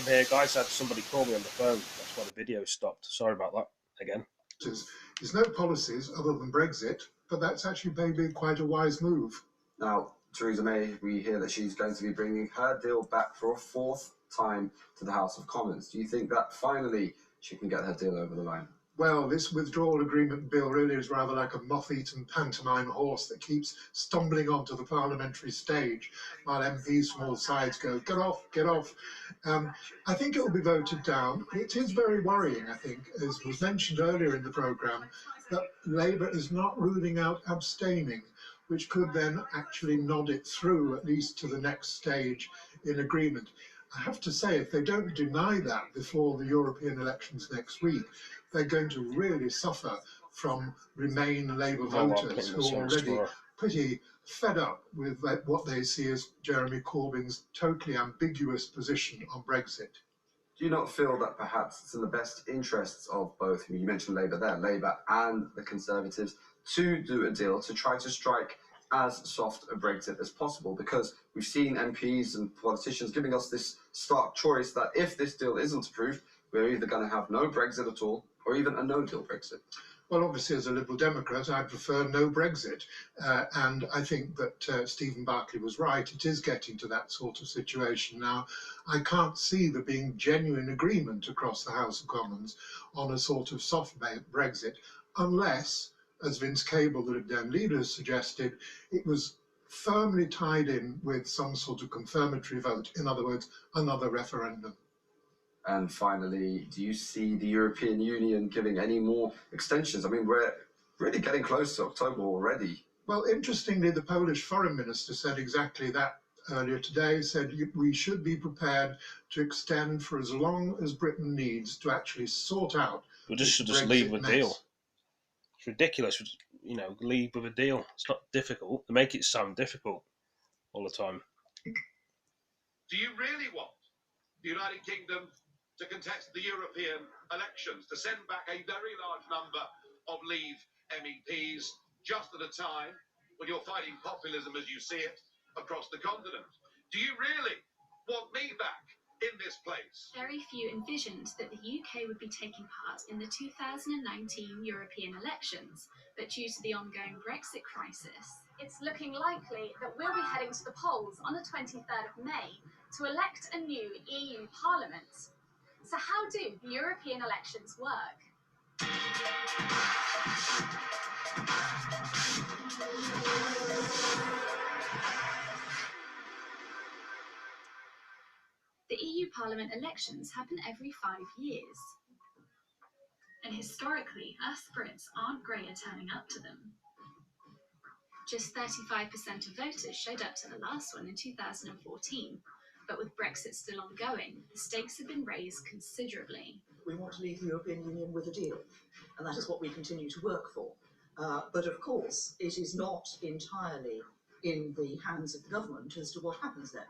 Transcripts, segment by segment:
here, guys. I had somebody call me on the phone. That's why the video stopped. Sorry about that again. There's no policies other than Brexit, but that's actually maybe quite a wise move. Now, Theresa May, we hear that she's going to be bringing her deal back for a fourth time to the House of Commons. Do you think that finally she can get her deal over the line? Well, this withdrawal agreement bill really is rather like a moth-eaten pantomime horse that keeps stumbling onto the parliamentary stage while MPs from all sides go, get off, get off. I think it will be voted down. It is very worrying, I think, as was mentioned earlier in the programme, that Labour is not ruling out abstaining, which could then actually nod it through, at least to the next stage in agreement. I have to say, if they don't deny that before the European elections next week, they're going to really suffer from Remain Labour voters who are already pretty fed up with what they see as Jeremy Corbyn's totally ambiguous position on Brexit. Do you not feel that perhaps it's in the best interests of both, you mentioned Labour there, Labour and the Conservatives, to do a deal to try to strike as soft a Brexit as possible? Because we've seen MPs and politicians giving us this stark choice that if this deal isn't approved, we're either going to have no Brexit at all or even a no-deal Brexit. Well, obviously, as a Liberal Democrat, I prefer no Brexit. And I think that Stephen Barclay was right. It is getting to that sort of situation now. I can't see there being genuine agreement across the House of Commons on a sort of soft Brexit, unless, as Vince Cable, the Lib Dem leader, has suggested, it was firmly tied in with some sort of confirmatory vote. In other words, another referendum. And finally, do you see the European Union giving any more extensions? I mean, we're really getting close to October already. Well, interestingly, the Polish foreign minister said exactly that earlier today, said we should be prepared to extend for as long as Britain needs to actually sort out. We should just leave with a deal. It's ridiculous, leave with a deal. It's not difficult. They make it sound difficult all the time. Do you really want the United Kingdom to contest the European elections, to send back a very large number of Leave MEPs just at a time when you're fighting populism as you see it across the continent? Do you really want me back in this place? Very few envisioned that the UK would be taking part in the 2019 European elections, but due to the ongoing Brexit crisis, it's looking likely that we'll be heading to the polls on the 23rd of May to elect a new EU Parliament. So how do the European elections work? The EU Parliament elections happen every 5 years. And historically, us Brits aren't great at turning up to them. Just 35% of voters showed up to the last one in 2014. But with Brexit still ongoing, the stakes have been raised considerably. We want to leave the European Union with a deal, and that is what we continue to work for. But of course, it is not entirely in the hands of the government as to what happens then.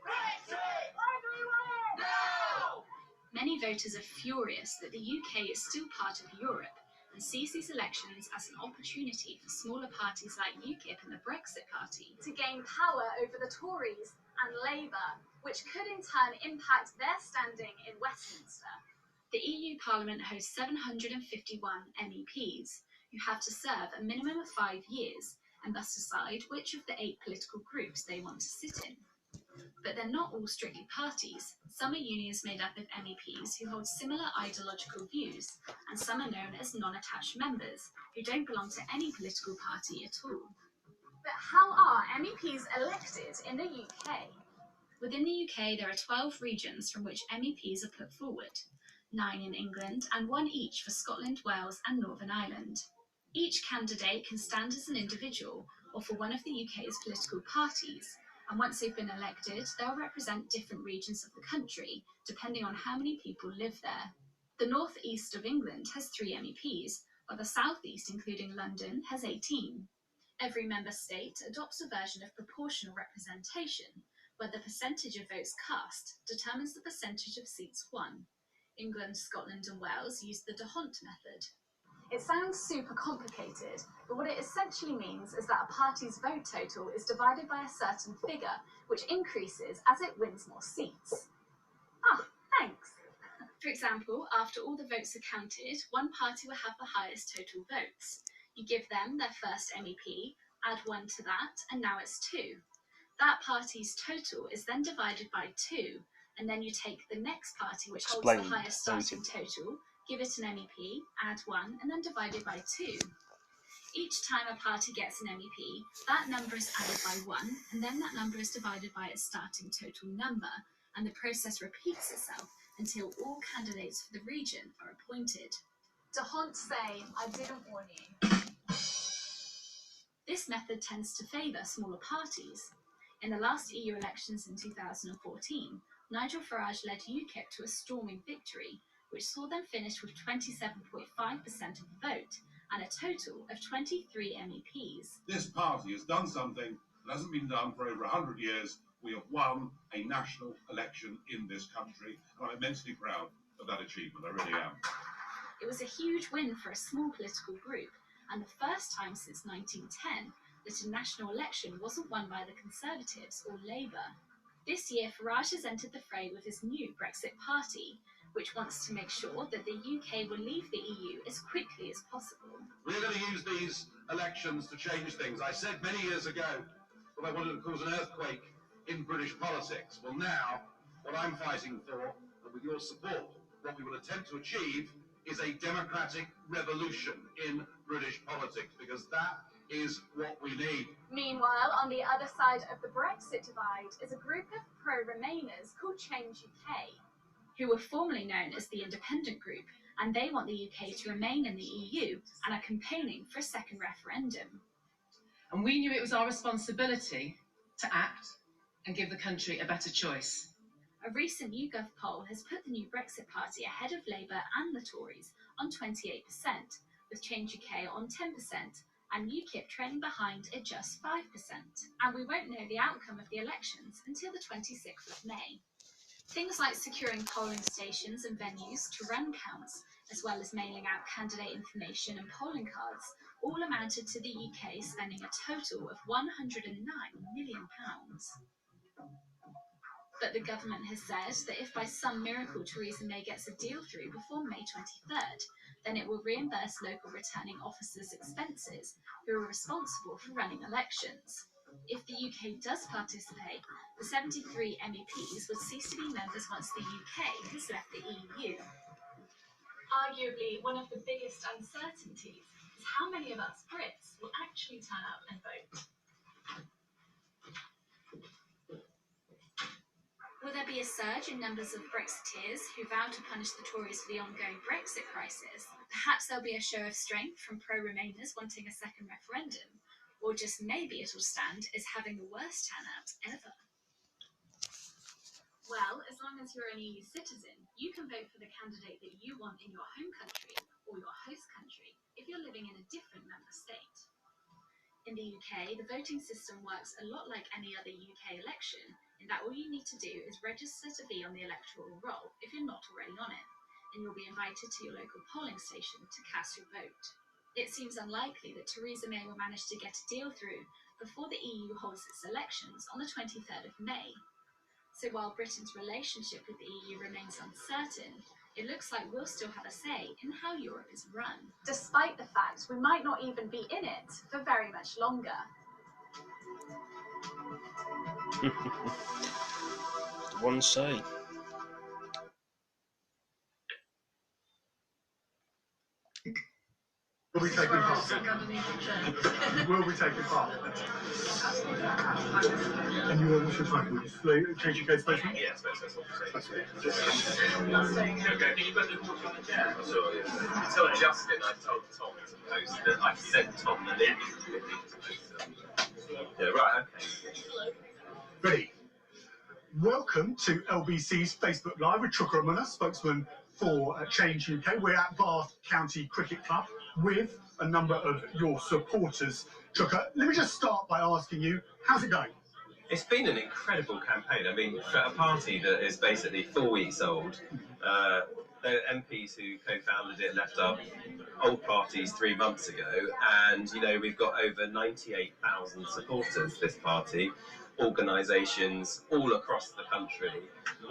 Brexit! Why do we want it? No! Many voters are furious that the UK is still part of Europe and sees these elections as an opportunity for smaller parties like UKIP and the Brexit Party to gain power over the Tories and Labour, which could in turn impact their standing in Westminster. The EU Parliament hosts 751 MEPs who have to serve a minimum of 5 years and thus decide which of the 8 political groups they want to sit in. But they're not all strictly parties. Some are unions made up of MEPs who hold similar ideological views, and some are known as non-attached members who don't belong to any political party at all. But how are MEPs elected in the UK? Within the UK, there are 12 regions from which MEPs are put forward, 9 in England and 1 each for Scotland, Wales and Northern Ireland. Each candidate can stand as an individual or for one of the UK's political parties, and once they've been elected, they'll represent different regions of the country, depending on how many people live there. The North East of England has 3 MEPs, while the South East, including London, has 18. Every member state adopts a version of proportional representation, where the percentage of votes cast determines the percentage of seats won. England, Scotland and Wales use the D'Hondt method. It sounds super complicated, but what it essentially means is that a party's vote total is divided by a certain figure, which increases as it wins more seats. For example, after all the votes are counted, one party will have the highest total votes. You give them their first MEP, add 1 to that, and now it's 2. That party's total is then divided by 2, and then you take the next party, which holds the highest starting total, give it an MEP, add 1, and then divide it by 2. Each time a party gets an MEP, that number is added by 1, and then that number is divided by its starting total number, and the process repeats itself until all candidates for the region are appointed. De Hont say, I didn't warn you. This method tends to favour smaller parties. In the last EU elections in 2014, Nigel Farage led UKIP to a storming victory, which saw them finish with 27.5% of the vote and a total of 23 MEPs. This party has done something that hasn't been done for over 100 years. We have won a national election in this country, and I'm immensely proud of that achievement. I really am. It was a huge win for a small political group, and the first time since 1910 that a national election wasn't won by the Conservatives or Labour. This year, Farage has entered the fray with his new Brexit party, which wants to make sure that the UK will leave the EU as quickly as possible. We're going to use these elections to change things. I said many years ago that I wanted to cause an earthquake in British politics. Well, now, what I'm fighting for, and with your support, what we will attempt to achieve is a democratic revolution in British politics, because that is what we need. Meanwhile, on the other side of the Brexit divide is a group of pro-Remainers called Change UK, who were formerly known as the Independent Group, and they want the UK to remain in the EU and are campaigning for a second referendum. And we knew it was our responsibility to act and give the country a better choice. A recent YouGov poll has put the new Brexit party ahead of Labour and the Tories on 28%, with Change UK on 10%, and UKIP trailing behind at just 5%. And we won't know the outcome of the elections until the 26th of May. Things like securing polling stations and venues to run counts, as well as mailing out candidate information and polling cards, all amounted to the UK spending a total of £109 million. But the government has said that if by some miracle Theresa May gets a deal through before May 23rd, then it will reimburse local returning officers' expenses who are responsible for running elections. If the UK does participate, the 73 MEPs would cease to be members once the UK has left the EU. Arguably, one of the biggest uncertainties is how many of us Brits will actually turn up and vote. Will there be a surge in numbers of Brexiteers who vow to punish the Tories for the ongoing Brexit crisis? Perhaps there'll be a show of strength from pro-Remainers wanting a second referendum, or just maybe it'll stand as having the worst turnout ever. Well, as long as you're an EU citizen, you can vote for the candidate that you want in your home country or your host country if you're living in a different member state. In the UK, the voting system works a lot like any other UK election, in that all you need to do is register to be on the electoral roll if you're not already on it, and you'll be invited to your local polling station to cast your vote. It seems unlikely that Theresa May will manage to get a deal through before the EU holds its elections on the 23rd of May. So while Britain's relationship with the EU remains uncertain, it looks like we'll still have a say in how Europe is run. Despite the fact we might not even be in it for very much longer. One say. Will we take part? Will we take part? And you what's your title? Change UK spokesman? Yeah, spokesman. Until Justin, I told Tom to post that I sent Tom the link. Yeah, right, okay. Ready. Welcome to LBC's Facebook Live with Chuka Amuna, spokesman for Change UK. We're at Bath County Cricket Club with a number of your supporters. Chuka, let me just start by asking you, how's it going? It's been an incredible campaign. I mean, for a party that is basically 4 weeks old, the MPs who co-founded it left our old parties 3 months ago, and we've got over 98,000 supporters. This party, organisations all across the country.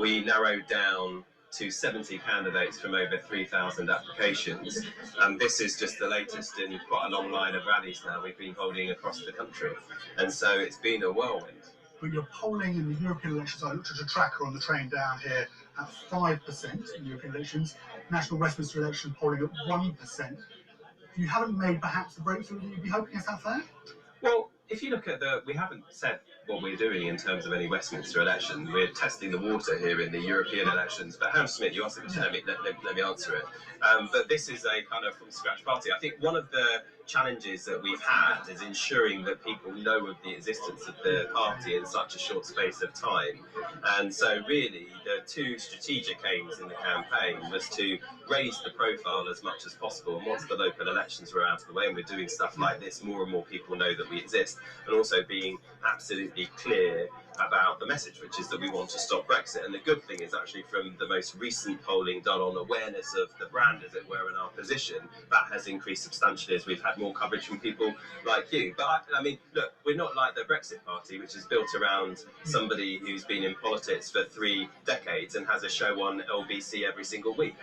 We narrowed down to 70 candidates from over 3,000 applications. And this is just the latest in quite a long line of rallies now we've been holding across the country. And so it's been a whirlwind. But you're polling in the European elections. I looked at a tracker on the train down here at 5% in European elections. National Westminster election polling at 1%. You haven't made perhaps the breakthrough that you'd be hoping. Is that fair? Well, if you look at we haven't said what we're doing in terms of any Westminster election. We're testing the water here in the European elections. But Smith, you asked the question, let me answer it. But this is a kind of from scratch party. I think one of the challenges that we've had is ensuring that people know of the existence of the party in such a short space of time. And so really the two strategic aims in the campaign was to raise the profile as much as possible. And once the local elections were out of the way and we're doing stuff like this, more and more people know that we exist, and also being absolutely clear about the message, which is that we want to stop Brexit. And the good thing is actually from the most recent polling done on awareness of the brand, as it were, in our position, that has increased substantially as we've had more coverage from people like you. But I mean, look, we're not like the Brexit Party, which is built around somebody who's been in politics for 3 decades and has a show on LBC every single week.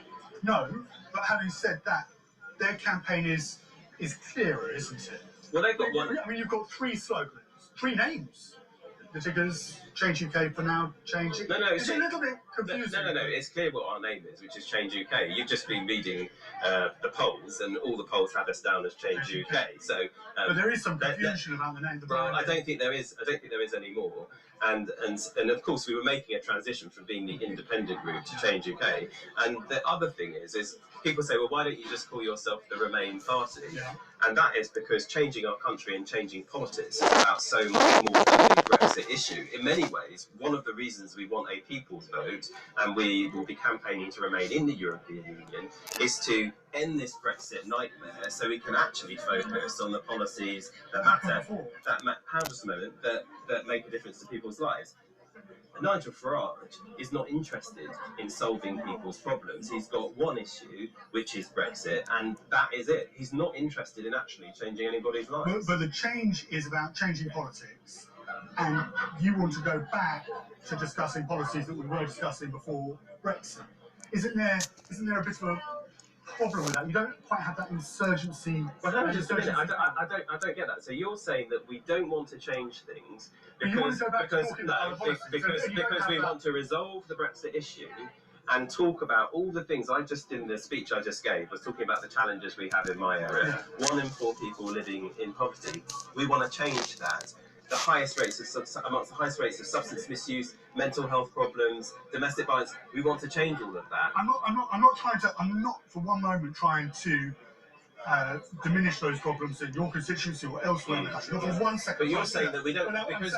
No, but having said that, their campaign is clearer, isn't it? Well, they've got one. I mean, you've got 3 slogans, 3 names. The Tiggers, Change UK for now, Change it. No, it's a little bit confusing. No. It's clear what our name is, which is Change UK. You've just been reading the polls, and all the polls have us down as Change UK. So, but there is some confusion about the name. I don't think there is. I don't think there is any more. And of course, we were making a transition from being the independent route to Change UK. And the other thing is people say, well, why don't you just call yourself the Remain Party? Yeah. And that is because changing our country and changing politics is about so much more than the Brexit issue. In many ways, one of the reasons we want a people's vote, and we will be campaigning to remain in the European Union, is to end this Brexit nightmare so we can actually focus on the policies that matter, that make a difference to people's lives. Nigel Farage is not interested in solving people's problems. He's got one issue, which is Brexit, and that is it. He's not interested in actually changing anybody's lives. But the change is about changing politics, and you want to go back to discussing policies that we were discussing before Brexit. Isn't there a bit of a problem with that? You don't quite have that insurgency. Well, hang on just a minute. I don't get that. So you're saying that we don't want to change things because we want to resolve the Brexit issue and talk about all the things in the speech I just gave was talking about the challenges we have in my area. 1 in 4 people living in poverty. We want to change that. The highest rates amongst the highest rates of substance misuse, mental health problems, domestic violence. We want to change all of that. I'm not for one moment trying to diminish those problems in your constituency or elsewhere in the country. Not for 1 second. But you're saying that we don't, because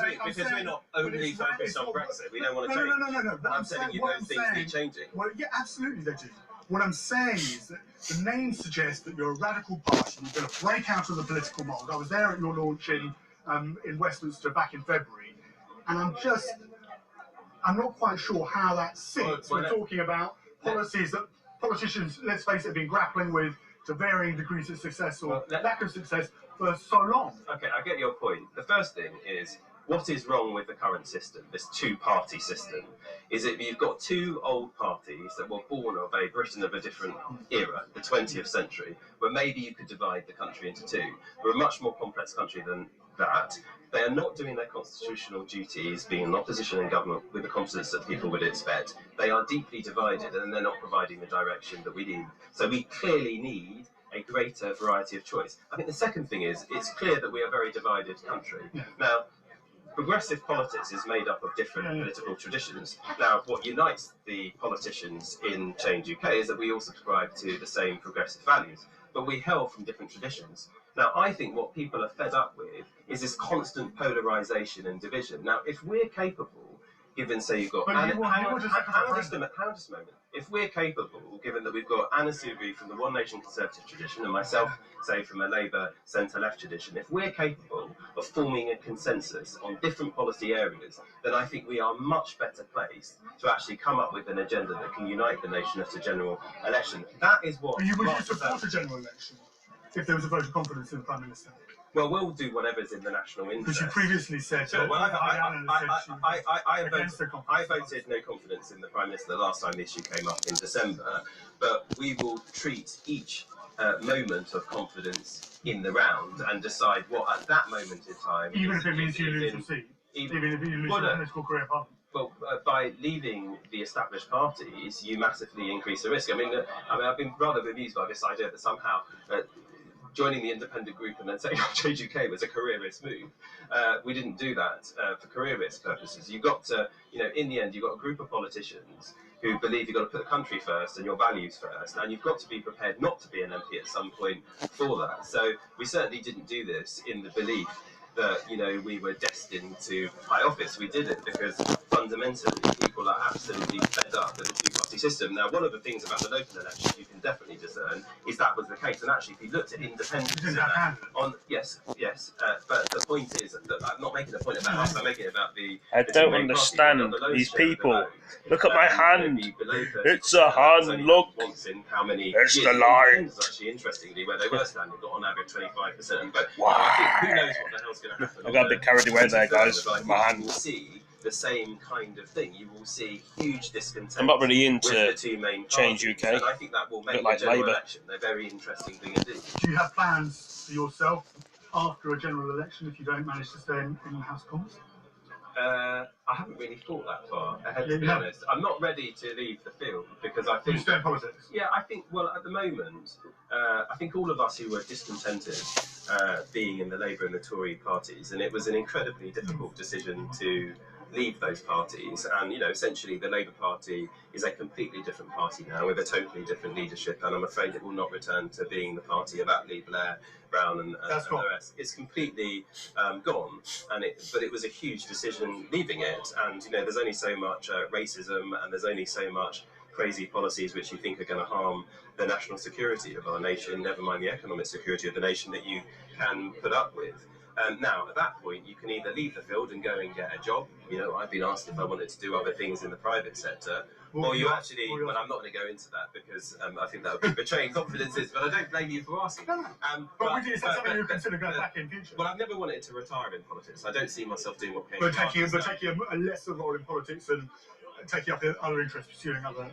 we're not only focused on Brexit. We don't want to change. No. I'm telling you those things need changing. Well, yeah, absolutely they do. What I'm saying is that the name suggests that you're a radical party. You're going to break out of the political mould. I was there at your launch in Westminster back in February, and I'm not quite sure how that sits. We're talking about policies that politicians, let's face it, have been grappling with to varying degrees of success or lack of success for so long. Okay, I get your point. The first thing is, what is wrong with the current system, this 2-party system, is that you've got 2 old parties that were born of a Britain of a different era, the 20th century, where maybe you could divide the country into 2. We're a much more complex country than that. They are not doing their constitutional duties, being in opposition and government with the confidence that people would expect. They are deeply divided and they're not providing the direction that we need. So we clearly need a greater variety of choice. I think the second thing is, it's clear that we are a very divided country. Now, progressive politics is made up of different political traditions. Now, what unites the politicians in Change UK is that we all subscribe to the same progressive values, but we hail from different traditions. Now, I think what people are fed up with is this constant polarisation and division. Now, if we're capable, given, say, you've got... Hang on just a moment. If we're capable, given that we've got Anna Soubry from the One Nation Conservative tradition and myself, say, from a Labour centre-left tradition, if we're capable of forming a consensus on different policy areas, then I think we are much better placed to actually come up with an agenda that can unite the nation at a general election. That is what... Would you support a general election if there was a vote of confidence in the Prime Minister? Well, we'll do whatever's in the national interest. Because you previously said Sure, well, I voted no confidence in the Prime Minister the last time the issue came up in December, but we will treat each moment of confidence in the round and decide what at that moment in time... Even if it means you lose your seat? Even if you lose your political career path? Well, by leaving the established parties, you massively increase the risk. I mean, I've been rather bemused by this idea that somehow joining the independent group and then setting up Change UK was a career risk move. We didn't do that for career risk purposes. You've got to, in the end, you've got a group of politicians who believe you've got to put the country first and your values first, and you've got to be prepared not to be an MP at some point for that. So we certainly didn't do this in the belief that, we were destined to high office. We did it because fundamentally people are absolutely fed up with the two-party system. Now, one of the things about the local elections you can definitely discern is that was the case. And actually, if you looked at independents, yes, but the point is that I'm not making a point about us. I'm making it about the. I don't understand these people. Look at my hand. It's a hand. Look. It's the line. Actually, interestingly, where they were standing, got on average 25%. But wow. I think who knows what the hell's going to happen. I got a bit carried away there, guys. With my hand. You will see the same kind of thing. You will see huge discontent. I'm not really into with the two main Change parties, UK. and I think that will make like the general Labour. election a very interesting thing indeed. Do you have plans for yourself after a general election if you don't manage to stay in the House of Commons? I haven't really thought that far ahead, to be honest. I'm not ready to leave the field because I think... You stay in politics? Yeah, I think, well, at the moment, I think all of us who were discontented being in the Labour and the Tory parties, and it was an incredibly difficult decision to leave those parties, and essentially the Labour Party is a completely different party now with a totally different leadership, and I'm afraid it will not return to being the party of Attlee, Blair, Brown and the rest. It's completely gone, but it was a huge decision leaving it, and there's only so much racism, and there's only so much crazy policies which you think are going to harm the national security of our nation, never mind the economic security of the nation, that you can put up with. Now, at that point, you can either leave the field and go and get a job. I've been asked if I wanted to do other things in the private sector. Or you actually, well, I'm not going to go into that because I think that would be betraying confidences, but I don't blame you for asking. But is that something you consider going back in future? Well, I've never wanted to retire in politics. I don't see myself doing what came. But taking a lesser role in politics and taking up other interests, pursuing other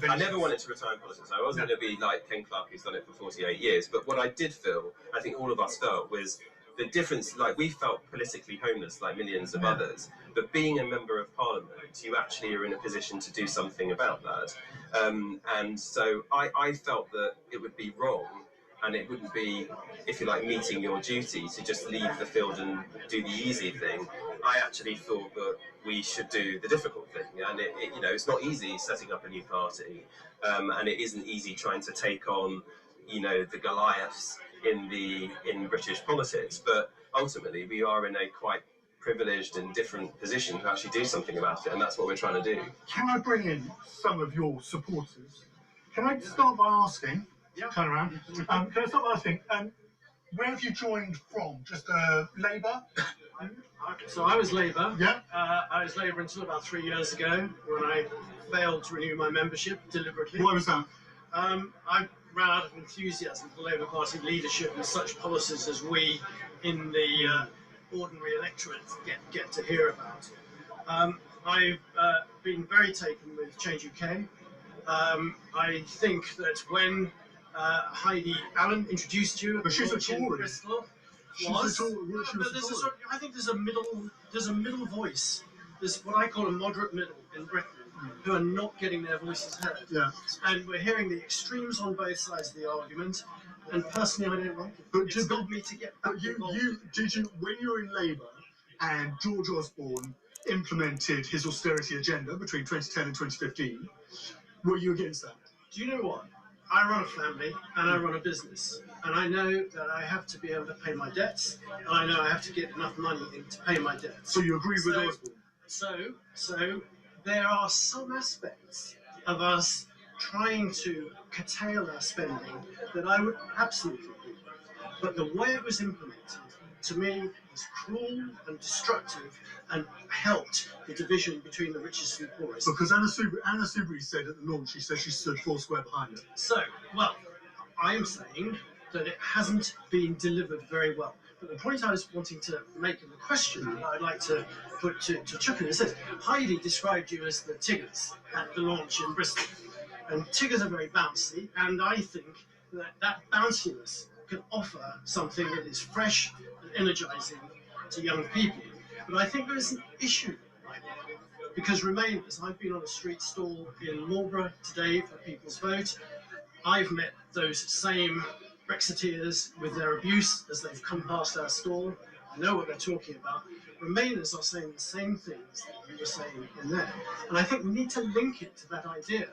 ventures. I never wanted to retire in politics. I wasn't going to be like Ken Clarke, who's done it for 48 years. But what I did feel, I think all of us felt, was the difference. Like, we felt politically homeless, like millions of others. But being a member of Parliament, you actually are in a position to do something about that. And so I felt that it would be wrong, and it wouldn't be, if you like, meeting your duty to just leave the field and do the easy thing. I actually thought that we should do the difficult thing, and it's not easy setting up a new party, and it isn't easy trying to take on, the Goliaths in British politics. But ultimately, we are in a quite privileged and different position to actually do something about it, and that's what we're trying to do. Can I bring in some of your supporters? Can I start by asking? Yeah. Turn around. Can I start by asking? Where have you joined from? Just Labour? So I was Labour. Yeah. I was Labour until about 3 years ago when I failed to renew my membership deliberately. Why was that? I ran out of enthusiasm for the Labour Party leadership and such policies as we in the ordinary electorate get to hear about. I've been very taken with Change UK. I think that when Heidi Allen introduced you at the launch in Bristol, I think there's a middle voice. There's what I call a moderate middle in Britain who are not getting their voices heard. Yeah. And we're hearing the extremes on both sides of the argument. And personally, I don't like it. But it's got me to get back involved. Did you, when you were in Labour and George Osborne implemented his austerity agenda between 2010 and 2015, were you against that? Do you know what? I run a family and I run a business, and I know that I have to be able to pay my debts, and I know I have to get enough money in to pay my debts. So you agree with Osborne? So there are some aspects of us trying to curtail our spending that I would absolutely agree with. But the way it was implemented, to me, was cruel and destructive and helped the division between the richest and poorest. Because Anna Soubry said at the launch, she said she stood foursquare behind it. So, well, I am saying that it hasn't been delivered very well. But the point I was wanting to make in the question that I'd like to put to Chuck is this. Heidi described you as the Tiggers at the launch in Bristol. And Tiggers are very bouncy, and I think that bounciness can offer something that is fresh and energising to young people. But I think there is an issue right now, because Remainers, I've been on a street stall in Marlborough today for People's Vote. I've met those same Brexiteers with their abuse as they've come past our stall. I know what they're talking about. Remainers are saying the same things that we were saying in there. And I think we need to link it to that idea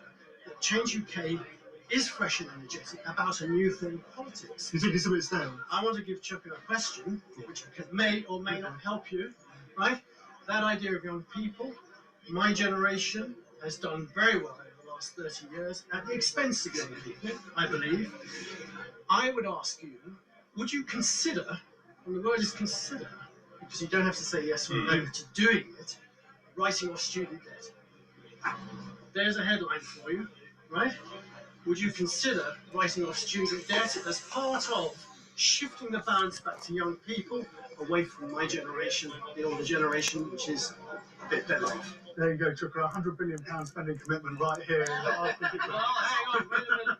that Change UK is fresh and energetic about a new form of politics. You think it's a bit stale? I want to give Chuck a question, which may or may not help you, right? That idea of young people, my generation has done very well over the last 30 years at the expense of young people, I believe. I would ask you, would you consider, and the word is consider, because you don't have to say yes or no to doing it, writing off student debt? There's a headline for you, right? Would you consider writing off student debt as part of shifting the balance back to young people, away from my generation, the older generation, which is a bit better off? There you go, Chuck, a £100 billion spending commitment right here. Well, hang on, wait a minute.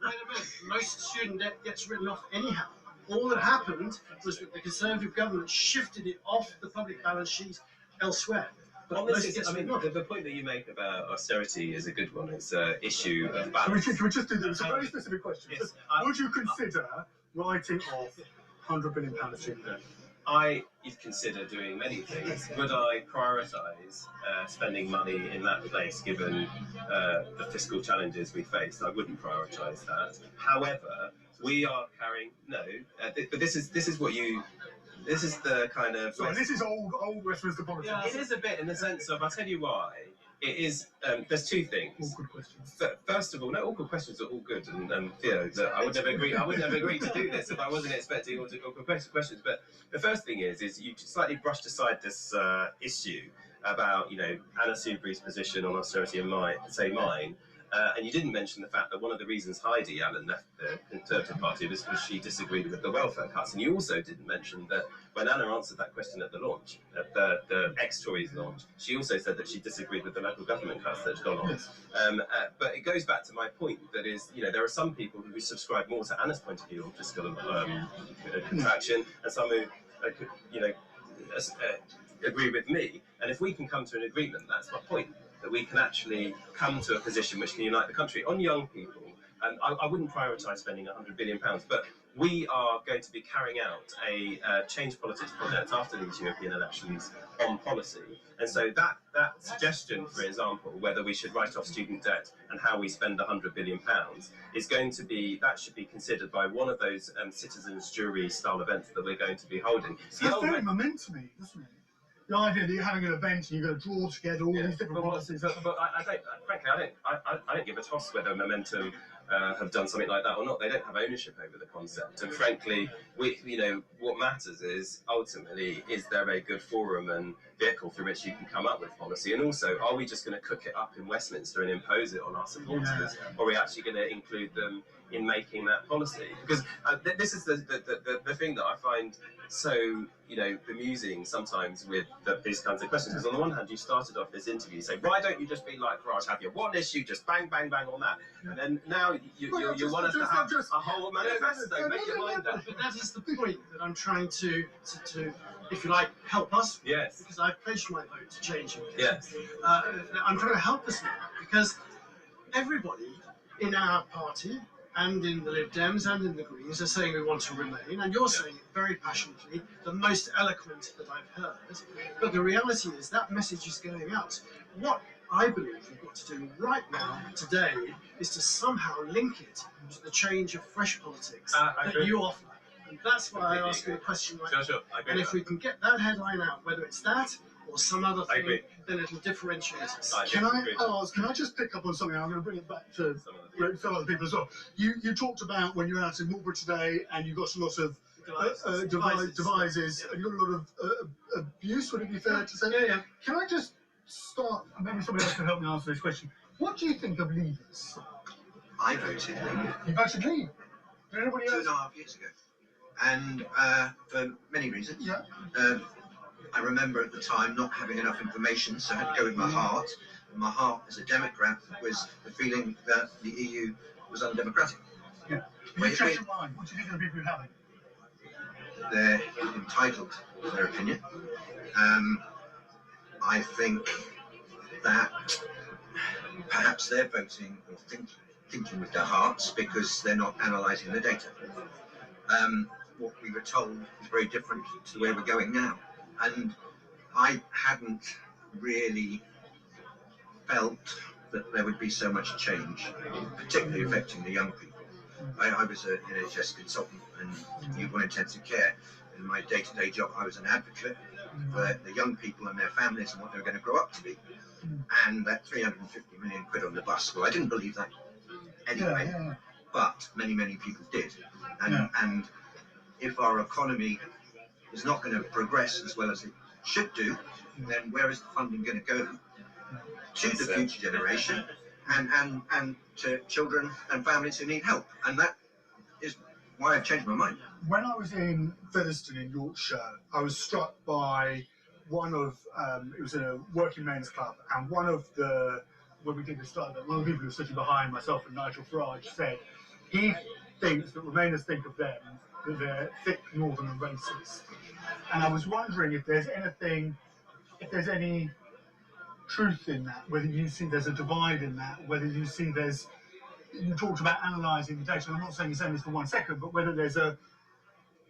Most student debt gets written off anyhow. All that happened was that the Conservative government shifted it off the public balance sheet elsewhere. Well, the point that you make about austerity is a good one. It's an issue of balance. Can we just do this? It's a very specific question. Yes. Would you consider writing off £100 billion student debt? I consider doing many things. Would I prioritise spending money in that place, given the fiscal challenges we faced? I wouldn't prioritise that. However, we are carrying but this is what you. This is the kind of. Sorry, this is old Westminster politics. Yeah, it is a bit in the sense of. I'll tell you why. It is. There's two things. Awkward questions. First of all, no, awkward questions are all good, and that I would never agree. I would never agree to do this if I wasn't expecting awkward questions. But the first thing is you slightly brushed aside this issue about Anna Soubry's position on austerity and mine. And you didn't mention the fact that one of the reasons Heidi Allen left the Conservative Party was because she disagreed with the welfare cuts. And you also didn't mention that when Anna answered that question at the launch, at the ex-Tories launch, she also said that she disagreed with the local government cuts that had gone on. Yes. But it goes back to my point that is, there are some people who subscribe more to Anna's point of view on fiscal contraction, and some who, agree with me. And if we can come to an agreement, that's my point. That we can actually come to a position which can unite the country on young people. And I wouldn't prioritise spending £100 billion, but we are going to be carrying out a change politics project after these European elections on policy. And so that suggestion, for example, whether we should write off student debt and how we spend £100 billion is going to be, that should be considered by one of those citizens' jury style events that we're going to be holding. It's very momentum-y, isn't it? The idea that you're having an event and you're going to draw together all these different policies. But frankly, I don't give a toss whether Momentum have done something like that or not. They don't have ownership over the concept. And frankly, what matters is ultimately, is there a good forum and vehicle through which you can come up with policy? And also, are we just going to cook it up in Westminster and impose it on our supporters? Yeah. Or are we actually going to include them in making that policy? Because this is the thing that I find so bemusing sometimes with these kinds of questions. Because on the one hand, you started off this interview saying, why don't you just be like Farage, have your one issue, just bang, bang, bang on that? And then now you want us to have a whole manifesto, make your mind up. But that is the point that I'm trying to if you like, help us. Yes. Because I've pledged my vote to change it. Yes. I'm trying to help us now, because everybody in our party and in the Lib Dems and in the Greens are saying we want to remain, and you're saying it very passionately, the most eloquent that I've heard. But the reality is that message is going out. What I believe we've got to do right now, today, is to somehow link it to the change of fresh politics that you offer. And that's why I ask you a question like that. Sure, I agree. And if we can get that headline out, whether it's that or some other thing, then it'll differentiate us. Can I just pick up on something? I'm going to bring it back to other people as well. You talked about when you were out in Marlborough today and you got a lot of devices and you got a lot of abuse, would it be fair to say? Yeah. Can I just start, maybe somebody else can help me answer this question. What do you think of leavers? I voted Leave. You voted Leave? Did anybody else? 2.5 years ago. and for many reasons. I remember at the time not having enough information, so I had to go with my heart. And my heart, as a Democrat, was the feeling that the EU was undemocratic. Yeah. You change your mind. What do you think of the people who haven't? They're entitled to their opinion. I think that perhaps they're voting or thinking with their hearts because they're not analysing the data. What we were told is very different to where we're going now. And I hadn't really felt that there would be so much change, particularly affecting the young people. I was an NHS consultant and newborn intensive care. In my day-to-day job, I was an advocate for the young people and their families and what they were going to grow up to be. And that 350 million quid on the bus, well, I didn't believe that anyway, but many, many people did. And if our economy is not going to progress as well as it should do, then where is the funding going to go to the future generation and to children and families who need help? And that is why I've changed my mind. When I was in Featherstone in Yorkshire, I was struck by one of, it was a working men's club, and one of the, when we did the start, one of the people who was sitting behind myself and Nigel Farage said he thinks that Remainers think of them that they're thick northern racists. And I was wondering if there's anything, if there's any truth in that, whether you see there's a divide in that, whether you see there's, you talked about analysing the data, and I'm not saying you're saying this for 1 second, but whether there's a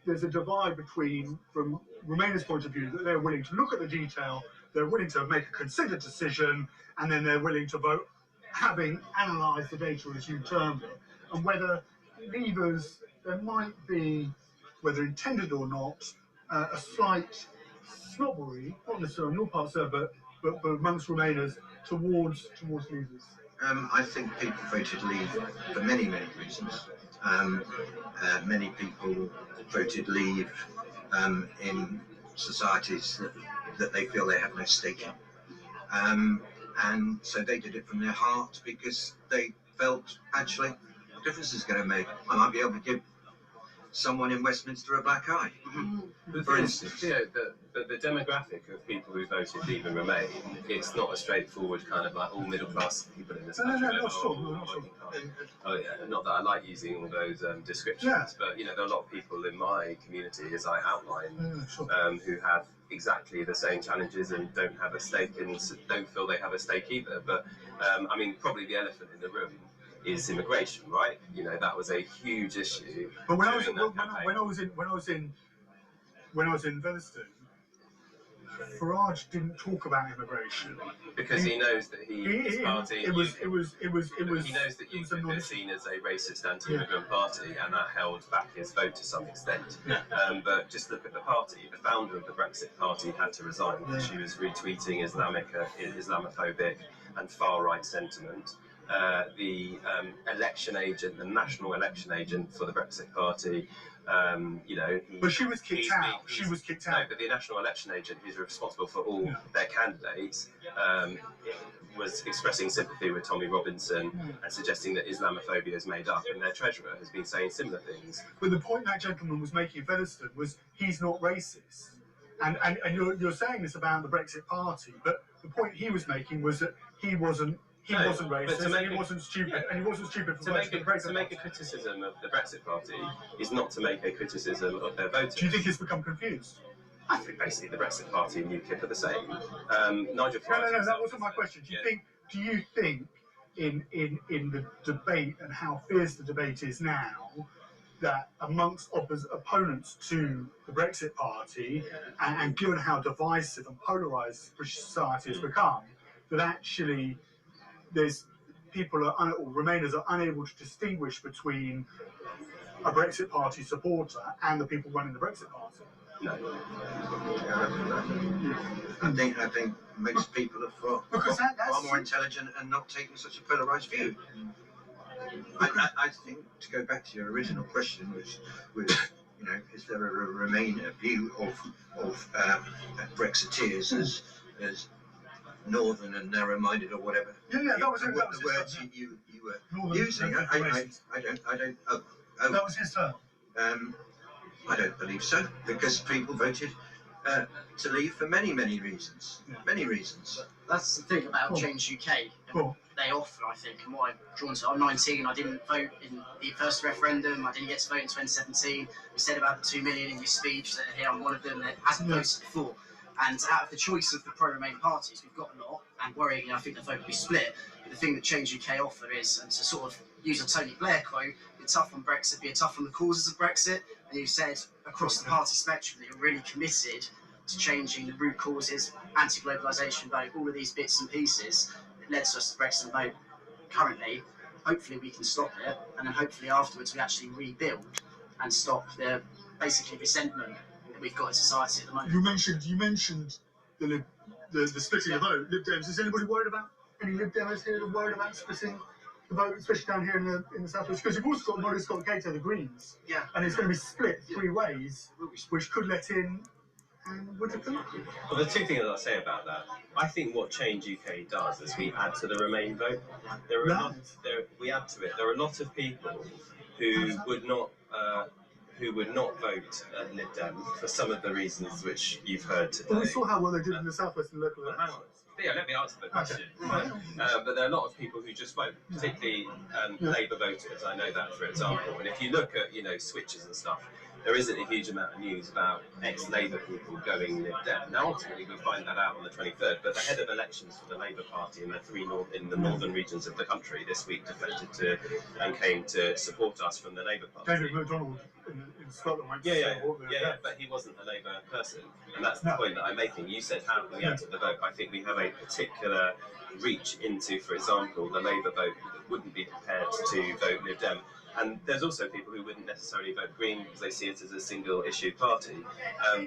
divide between, from Remainers' point of view, that they're willing to look at the detail, they're willing to make a considered decision, and then they're willing to vote, having analysed the data as you termed it, and whether Leavers, there might be, whether intended or not, a slight snobbery, not necessarily on your part, sir, but amongst Remainers towards Leavers. I think people voted Leave for many, many reasons. Many people voted Leave in societies that they feel they have no stake in. And so they did it from their heart because they felt, actually, what difference is going to make? I might be able to give someone in Westminster a black eye, for instance. You know, the demographic of people who voted Leave and Remain, it's not a straightforward kind of like all middle class people in this country. No, not sure. Oh yeah, not that I like using all those descriptions, but you know, there are a lot of people in my community, as I outlined, who have exactly the same challenges and don't have a stake and don't feel they have a stake either. But I mean, probably the elephant in the room is immigration, right? You know, that was a huge issue. But when I was in Featherstone, Farage didn't talk about immigration because he knows that his party. It was. He knows that UKIP is seen as a racist, anti-immigrant party, and that held back his vote to some extent. But just look at the party. The founder of the Brexit Party had to resign because she was retweeting Islamophobic and far-right sentiment. The election agent, the national election agent for the Brexit Party, you know. But she was kicked out. She was kicked out. No, but the national election agent, who's responsible for all their candidates, was expressing sympathy with Tommy Robinson and suggesting that Islamophobia is made up, and their treasurer has been saying similar things. But the point that gentleman was making in Featherstone was he's not racist. And you're saying this about the Brexit Party, but the point he was making was that he wasn't racist, and he wasn't stupid, and he wasn't stupid for voting for the Brexit Party. To make a criticism of the Brexit Party is not to make a criticism of their voters. Do you think it's become confused? I think basically the Brexit Party and UKIP are the same. Nigel Farage. No, that wasn't my question. Do you think in the debate and how fierce the debate is now, that amongst opponents to the Brexit Party, and given how divisive and polarised British society has become, that actually there's people or Remainers are unable to distinguish between a Brexit Party supporter and the people running the Brexit Party? No. I think most people are far more intelligent and not taking such a polarised view. I think, to go back to your original question, which was, you know, is there a Remainer view of Brexiteers as northern and narrow-minded or whatever? That was the words you were using. I don't. That was his term. I don't believe so, because people voted to leave for many, many reasons. Many reasons. That's the thing about Change UK. They offer, I think, and what I'm drawn to. I'm 19. I didn't vote in the first referendum. I didn't get to vote in 2017. You said about the 2 million in your speech that here I'm one of them that hasn't voted before. And out of the choice of the pro-Remain parties, we've got a lot. And worryingly, I think the vote will be split. But the thing that Change UK offer is, and to sort of use a Tony Blair quote, "You're tough on Brexit, but you're tough on the causes of Brexit." And you said across the party spectrum that you're really committed to changing the root causes, anti-globalisation vote, all of these bits and pieces that led to us the Brexit vote currently. Hopefully we can stop it, and then hopefully afterwards we actually rebuild and stop the basically resentment that we've got in society at the moment. You mentioned the splitting of the vote, Lib Dems. Is anybody worried about any Lib Dems here that are worried about splitting the vote, especially down here in the southwest? Because you've also got Molly Scott Cato, the Greens, and it's going to be split three ways, which could let in. Well, the two things that I say about that, I think what Change UK does is we add to the Remain vote. We add to it. There are a lot of people who would not vote Lib Dem for some of the reasons which you've heard today. Well, we saw how well they did in the southwest and local elections. Hang on. Yeah, let me answer the question. But there are a lot of people who just won't, particularly Labour voters. I know that, for example. And if you look at switches and stuff, there isn't a huge amount of news about ex-Labour people going Lib Dem. Now, ultimately, we'll find that out on the 23rd. But the head of elections for the Labour Party in the northern regions of the country this week defected to and came to support us from the Labour Party. David McDonald in Scotland went to support but he wasn't a Labour person, and that's the point that I'm making. You said how can we add to the vote? I think we have a particular reach into, for example, the Labour vote that wouldn't be prepared to vote Lib Dem. And there's also people who wouldn't necessarily vote Green because they see it as a single issue party.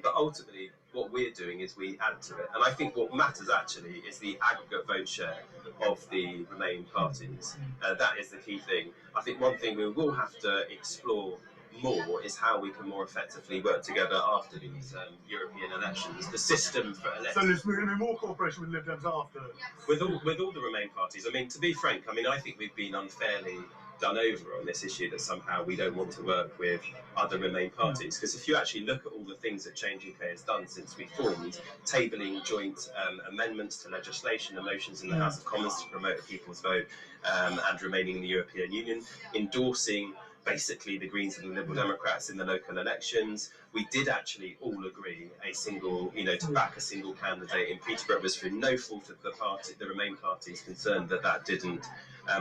But ultimately, what we're doing is we add to it. And I think what matters actually is the aggregate vote share of the Remain parties. That is the key thing. I think one thing we will have to explore more is how we can more effectively work together after these European elections. The system for elections. So there's going to be more cooperation with Lib Dems after. With all the Remain parties. I mean, to be frank, I think we've been unfairly done over on this issue that somehow we don't want to work with other Remain parties, because if you actually look at all the things that Change UK has done since we formed, tabling joint amendments to legislation and motions in the House of Commons to promote a people's vote and remaining in the European Union, endorsing basically the Greens and the Liberal Democrats in the local elections. We did actually all agree to back a single candidate in Peterborough. It was through no fault of the Remain parties concerned that didn't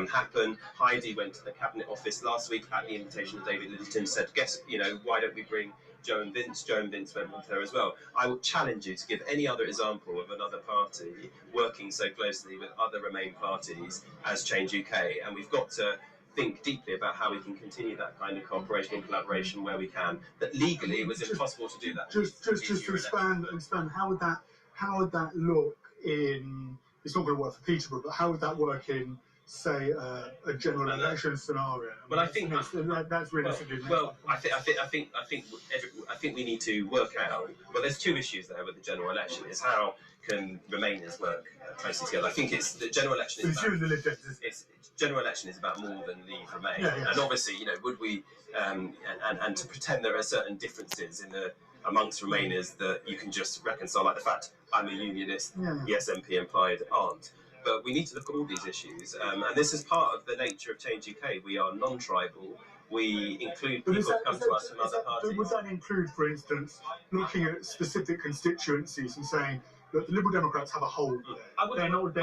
happen. Heidi went to the Cabinet Office last week at the invitation of David Littleton, said, why don't we bring Jo and Vince? Jo and Vince went with her as well. I would challenge you to give any other example of another party working so closely with other Remain parties as Change UK, and we've got to think deeply about how we can continue that kind of cooperation and collaboration where we can. But legally, it was impossible to do that. Just to expand, how would that look in? It's not going to work for Peterborough, but how would that work in, say, a general election scenario? Well, I think that's realistically. I think we need to work out. Well, there's two issues there with the general election: is how can Remainers work closely together. I think it's the general election. General election is about more than Leave Remain, and obviously, would we and to pretend there are certain differences amongst Remainers that you can just reconcile, like the fact I'm a unionist, the SNP implied aren't. But we need to look at all these issues, and this is part of the nature of Change UK. We are non-tribal. We include people who come to us from other parties. Would that include, for instance, looking at specific constituencies and saying, look, the Liberal Democrats have a hold there. We're not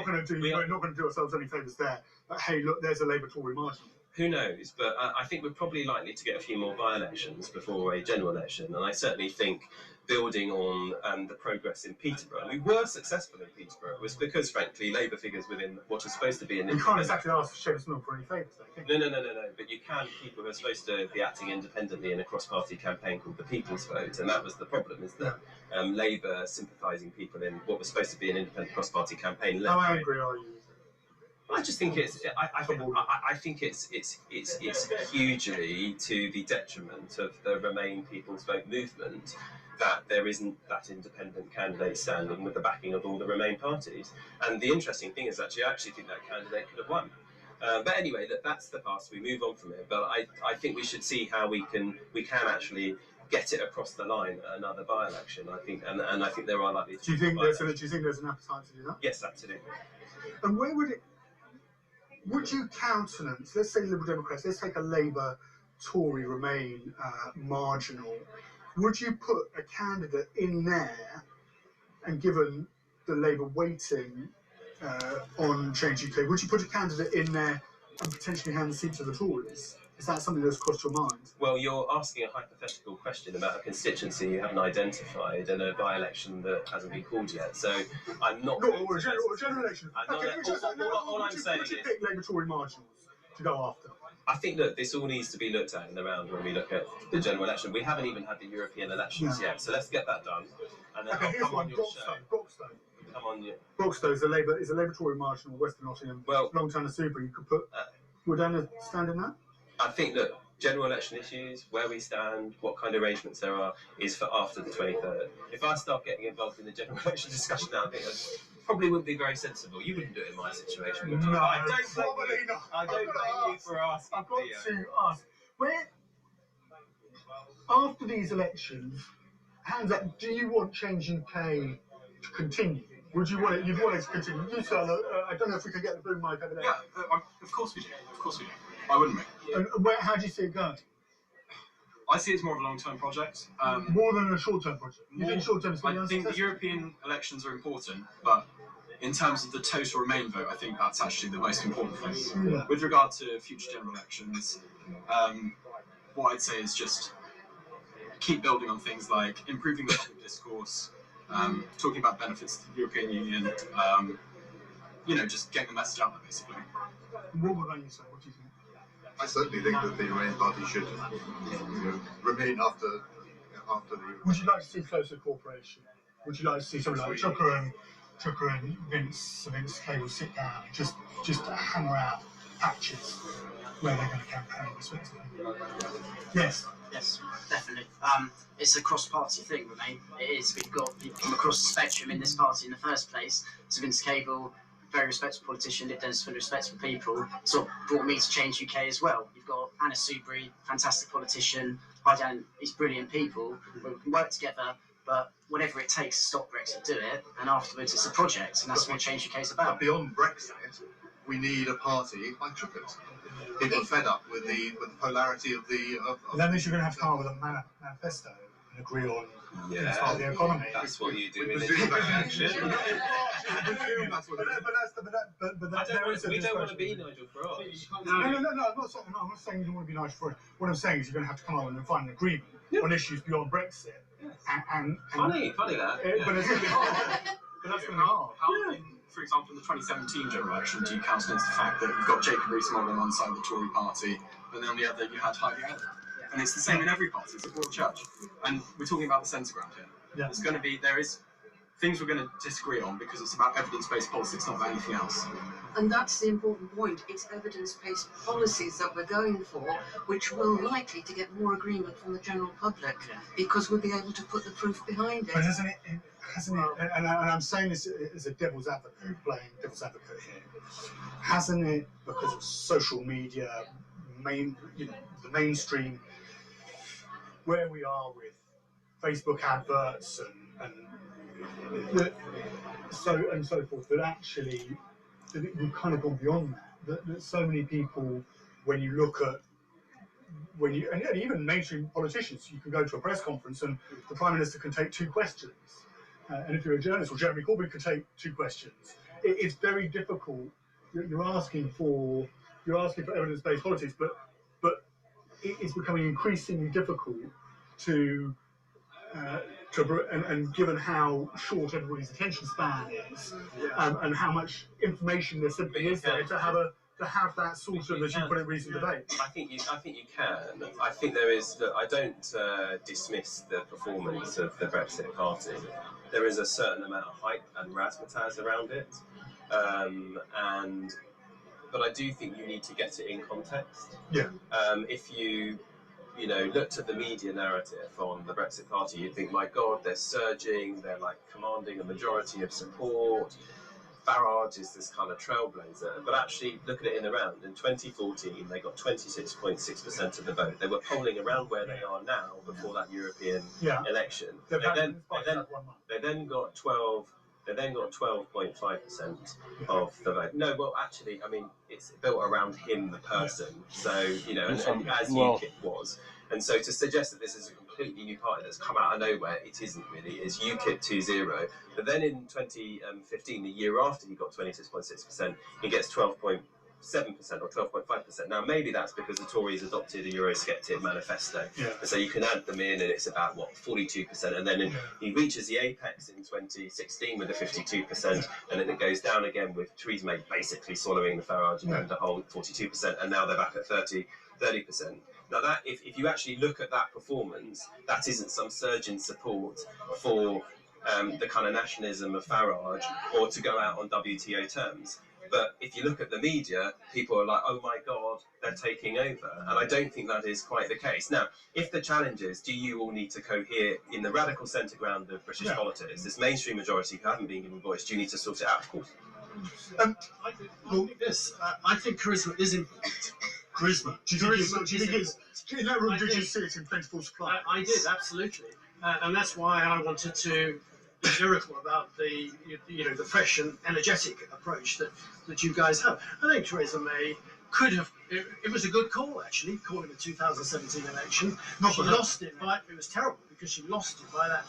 going to do ourselves any favours there. But hey, look, there's a Labour Tory margin. Who knows? But I think we're probably likely to get a few more by-elections before a general election, and I certainly think building on the progress in Peterborough. We were successful in Peterborough. It was because, frankly, Labour figures within what is supposed to be an independent... You can't exactly ask Seamus Milne for any favours, though. No. But you can. People who are supposed to be acting independently in a cross-party campaign called the People's Vote, and that was the problem, is that Labour sympathising people in what was supposed to be an independent cross-party campaign... How angry are you? I just think I think it's hugely to the detriment of the Remain People's Vote movement that there isn't that independent candidate standing with the backing of all the Remain parties. And the interesting thing is I actually think that candidate could have won. But anyway, that's the past. We move on from it. But I think we should see how we can actually get it across the line at another by-election. I think, and I think there are likely. Do you think there's an appetite to do that? Yes, absolutely. And where would you countenance? Let's say Liberal Democrats. Let's take a Labour, Tory, Remain marginal. Would you put a candidate in there, and given the Labour weighting on Change UK, would you put a candidate in there and potentially hand the seat to the Tories? Is that something that's crossed your mind? Well, you're asking a hypothetical question about a constituency you haven't identified and a by-election that hasn't been called yet. So I'm not. No, or a general election. All I'm saying is, pick Labour, Tory marginals to go after. I think that this all needs to be looked at in the round when we look at the general election. We haven't even had the European elections yet, so let's get that done. And then here's one. Broxtowe. Come on, you. Broxtowe is a Labour Tory marginal, Western Nottingham. Well, long time a super. You could put. Would Anna stand in that? I think that general election issues, where we stand, what kind of arrangements there are, is for after the 23rd. If I start getting involved in the general election discussion now, I think that probably wouldn't be very sensible. You wouldn't do it in my situation, would you? No, I don't blame you. I don't blame you for asking. I've got to ask. Where, after these elections, hands up, do you want Change UK to continue? Would you want it? You'd want it to continue. You tell. I don't know if we can get the boom mic over there. Yeah, of course we do. Of course we do. I wouldn't make. And how do you see it going? I see it as more of a long-term project. More than a short-term project. You think short-term is going to be I think the European elections are important, but in terms of the total Remain vote, I think that's actually the most important thing. Yeah. With regard to future general elections, what I'd say is just keep building on things like improving the public discourse, talking about benefits to the European Union, just getting the message out there, basically. What would you say? What do you think? I certainly think that the Remain Party should remain after the. Would you like to see closer cooperation? Would you like to see somebody like Tucker and Vince Cable sit down and just hammer out patches where they're going to campaign, respectively? Yes. Yes, definitely. It's a cross-party thing, Remain. It is. We've got people from across the spectrum in this party in the first place. So Vince Cable, very respectable politician, Lib Dems full of respectable people, sort of brought me to Change UK as well. You've got Anna Soubry, fantastic politician, Hydan, these brilliant people. We can work together, but whatever it takes to stop Brexit, do it, and afterwards it's a project, and that's what Change UK is about. But beyond Brexit, we need a party like Chuckers. People are fed up with the polarity of the. That means you're going to have to come up with a manifesto and agree on the economy. That's what you do. We don't want to be Nigel Farage. No. I'm not saying you don't want to be Nigel Farage. What I'm saying is you're going to have to come up and find an agreement on issues beyond Brexit. And funny that. But it's going to be hard. But that's going to be hard. How, for example, in the 2017 general election, do you countenance the fact that you've got Jacob Rees-Mogg on one side of the Tory party, and then on the other you had Heidi Adam? And it's the same in every party. It's a broad church. And we're talking about the centre ground here. Yeah. There is things we're going to disagree on because it's about evidence-based politics, not about anything else. And that's the important point. It's evidence-based policies that we're going for, which will likely to get more agreement from the general public because we'll be able to put the proof behind it. But hasn't it, and I'm saying this as a devil's advocate, playing devil's advocate here, hasn't it, because of social media, the mainstream, where we are with Facebook adverts and so forth, that actually we've kind of gone beyond that. That so many people, when you look at and even mainstream politicians, you can go to a press conference and the Prime Minister can take 2 questions, and if you're a journalist, or Jeremy Corbyn could take 2 questions. It's very difficult. You're asking for evidence-based politics, but it's becoming increasingly difficult to and given how short everybody's attention span is, and how much information there simply is there to have that sort of, as you put it, reasoned debate. I think you can. I think there is. Look, I don't dismiss the performance of the Brexit Party. There is a certain amount of hype and razzmatazz around it, but I do think you need to get it in context. Yeah. If you looked at the media narrative on the Brexit Party, you'd think, my God, they're surging, they're like commanding a majority of support. Farage is this kind of trailblazer, but actually look at it in the round. In 2014, they got 26.6% of the vote. They were polling around where they are now before that European election. They then got 12. They then got 12.5% of the vote. No, well, actually, I mean, it's built around him, the person. So, you know, and as UKIP was. And so to suggest that this is a completely new party that's come out of nowhere, it isn't really. It's UKIP 2-0. But then in 2015, the year after he got 26.6%, he gets 12.7% or 12.5%. Now, maybe that's because the Tories adopted a Eurosceptic manifesto. So you can add them in, and it's about, what, 42%. And then he reaches the apex in 2016 with a 52%, and then it goes down again with Theresa May basically swallowing the Farage and the whole 42%, and now they're back at 30%. Now, that if you actually look at that performance, that isn't some surge in support for the kind of nationalism of Farage, or to go out on WTO terms. But if you look at the media, people are like, oh my God, they're taking over. And I don't think that is quite the case. Now, if the challenge is, do you all need to cohere in the radical centre ground of British politics, this mainstream majority who haven't been given voice, do you need to sort it out? Of course. I think charisma is important. Charisma. Do you think in that room, did you see it in plentiful supply? I did, absolutely. And that's why I wanted to be lyrical about the fresh and energetic approach that you guys have. I think Theresa May could have. It was a good call, actually, calling the 2017 election. She lost it by. It was terrible because she lost it by that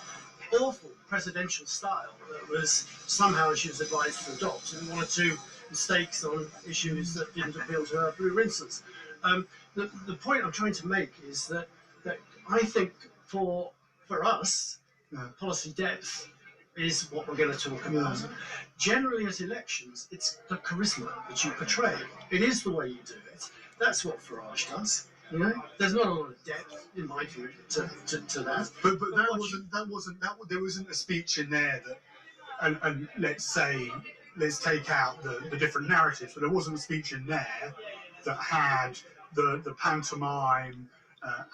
awful presidential style that was somehow she was advised to adopt, and one or two mistakes on issues that didn't appeal to her blue rinses. The point I'm trying to make is that I think for us, policy depth is what we're going to talk about. Generally, at elections, it's the charisma that you portray. It is the way you do it. That's what Farage does. You know, there's not a lot of depth, in my view, to that. But there wasn't a speech in there that, and let's take out the different narratives, but there wasn't a speech in there that had the pantomime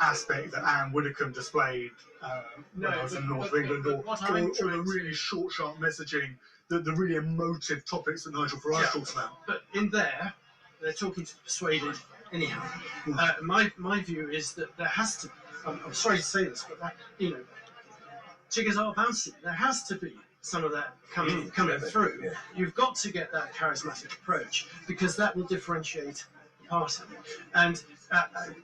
aspect that Anne Widdecombe displayed when I was in North England, or the really short, sharp messaging, the really emotive topics that Nigel Farage talks about. But in there, they're talking to the persuaded anyhow. My view is that there has to. I'm sorry to say this, but that, you know, chickens are bouncing. There has to be some of that coming through. Yeah. You've got to get that charismatic approach because that will differentiate the party. And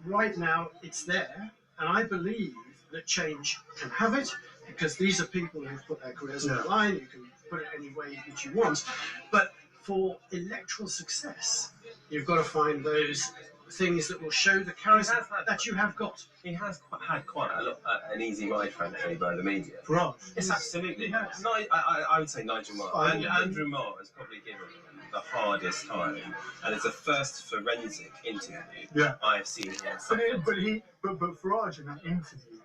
right now, it's there, and I believe that change can have it because these are people who've put their careers on the line. You can put it any way that you want, but for electoral success, you've got to find those things that will show the charisma that you have got. He has had quite an easy ride, frankly, by the media. Right. Yes, absolutely. I would say Nigel Marr. Andrew Marr has probably given the hardest time, and it's the first forensic interview I've seen here. But Farage in that interview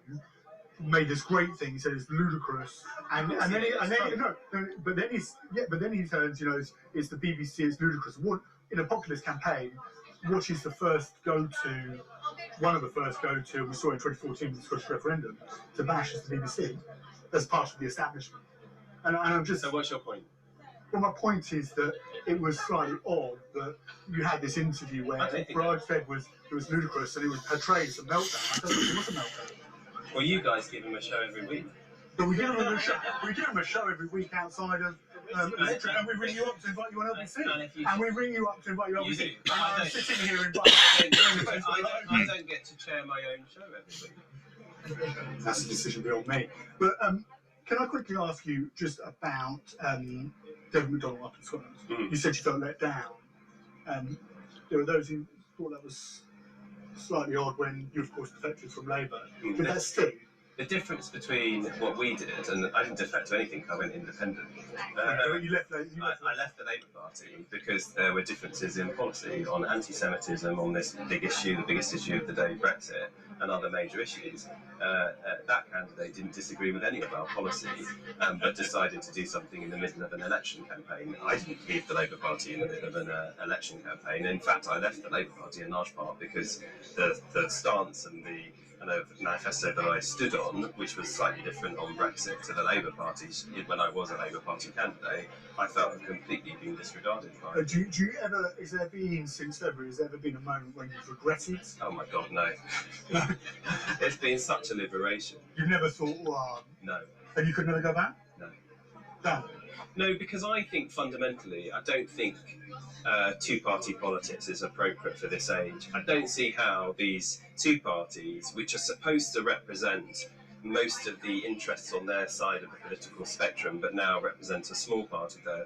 made this great thing. He said it's ludicrous, and then he turns, you know, it's the BBC, it's ludicrous. What in a populist campaign? What is the first go-to? One of the first go-to we saw in 2014 with the Scottish referendum to bash is the BBC as part of the establishment. And I'm just. So what's your point? Well, my point is that it was slightly odd that you had this interview where Farage said it was ludicrous and it was portrayed as a meltdown. I don't think it was a meltdown. Well, you guys give him a show every week. But we give him a show every week outside of electric, and we ring you up to invite you on LBC. And we ring you up to invite you on LBC. You do. I'm sitting here in I don't get to chair my own show every week. That's a decision beyond me. But can I quickly ask you just about David McDonnell up in Scotland? You said you felt let down. There were those who thought that was slightly odd when you, of course, defected from Labour. Did that sting? The difference between what we did, and I didn't defect to anything, I went independent. I left the Labour Party because there were differences in policy on anti-Semitism, on this big issue, the biggest issue of the day, Brexit, and other major issues. That candidate didn't disagree with any of our policy, but decided to do something in the middle of an election campaign. I didn't leave the Labour Party in the middle of an election campaign. In fact, I left the Labour Party in large part because the stance and the manifesto that I stood on, which was slightly different on Brexit to the Labour Party. When I was a Labour Party candidate, I felt had completely been disregarded by. Do you ever, has there been, since February, has there ever been a moment when you've regretted? Oh my God, no. It's been such a liberation. You've never thought, well, no. And you could never go back? No. No. No, because I think fundamentally, I don't think two-party politics is appropriate for this age. I don't see how these two parties, which are supposed to represent most of the interests on their side of the political spectrum, but now represent a small part of the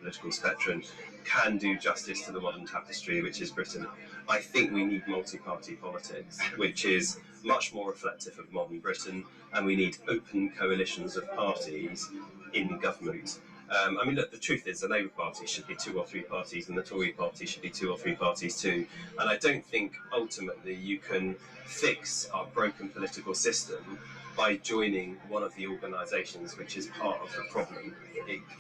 political spectrum, can do justice to the modern tapestry, which is Britain. I think we need multi-party politics, which is much more reflective of modern Britain, and we need open coalitions of parties in government. I mean, look, the truth is the Labour Party should be 2 or 3 parties and the Tory Party should be 2 or 3 parties too. And I don't think ultimately you can fix our broken political system by joining one of the organisations which is part of the problem.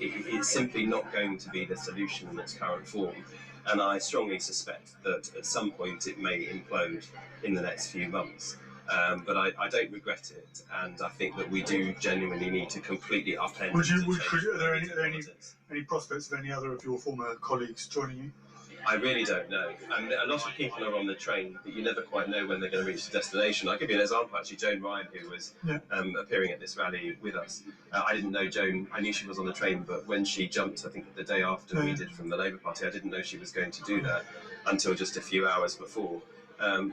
It's simply not going to be the solution in its current form. And I strongly suspect that at some point it may implode in the next few months. But I don't regret it, and I think that we do genuinely need to completely upend. Are there any prospects of any other of your former colleagues joining you? I really don't know. And a lot of people are on the train, but you never quite know when they're going to reach the destination. I'll give you an example, actually. Joan Ryan, who was appearing at this rally with us, I didn't know Joan. I knew she was on the train, but when she jumped, I think the day after we did from the Labour Party, I didn't know she was going to do that until just a few hours before.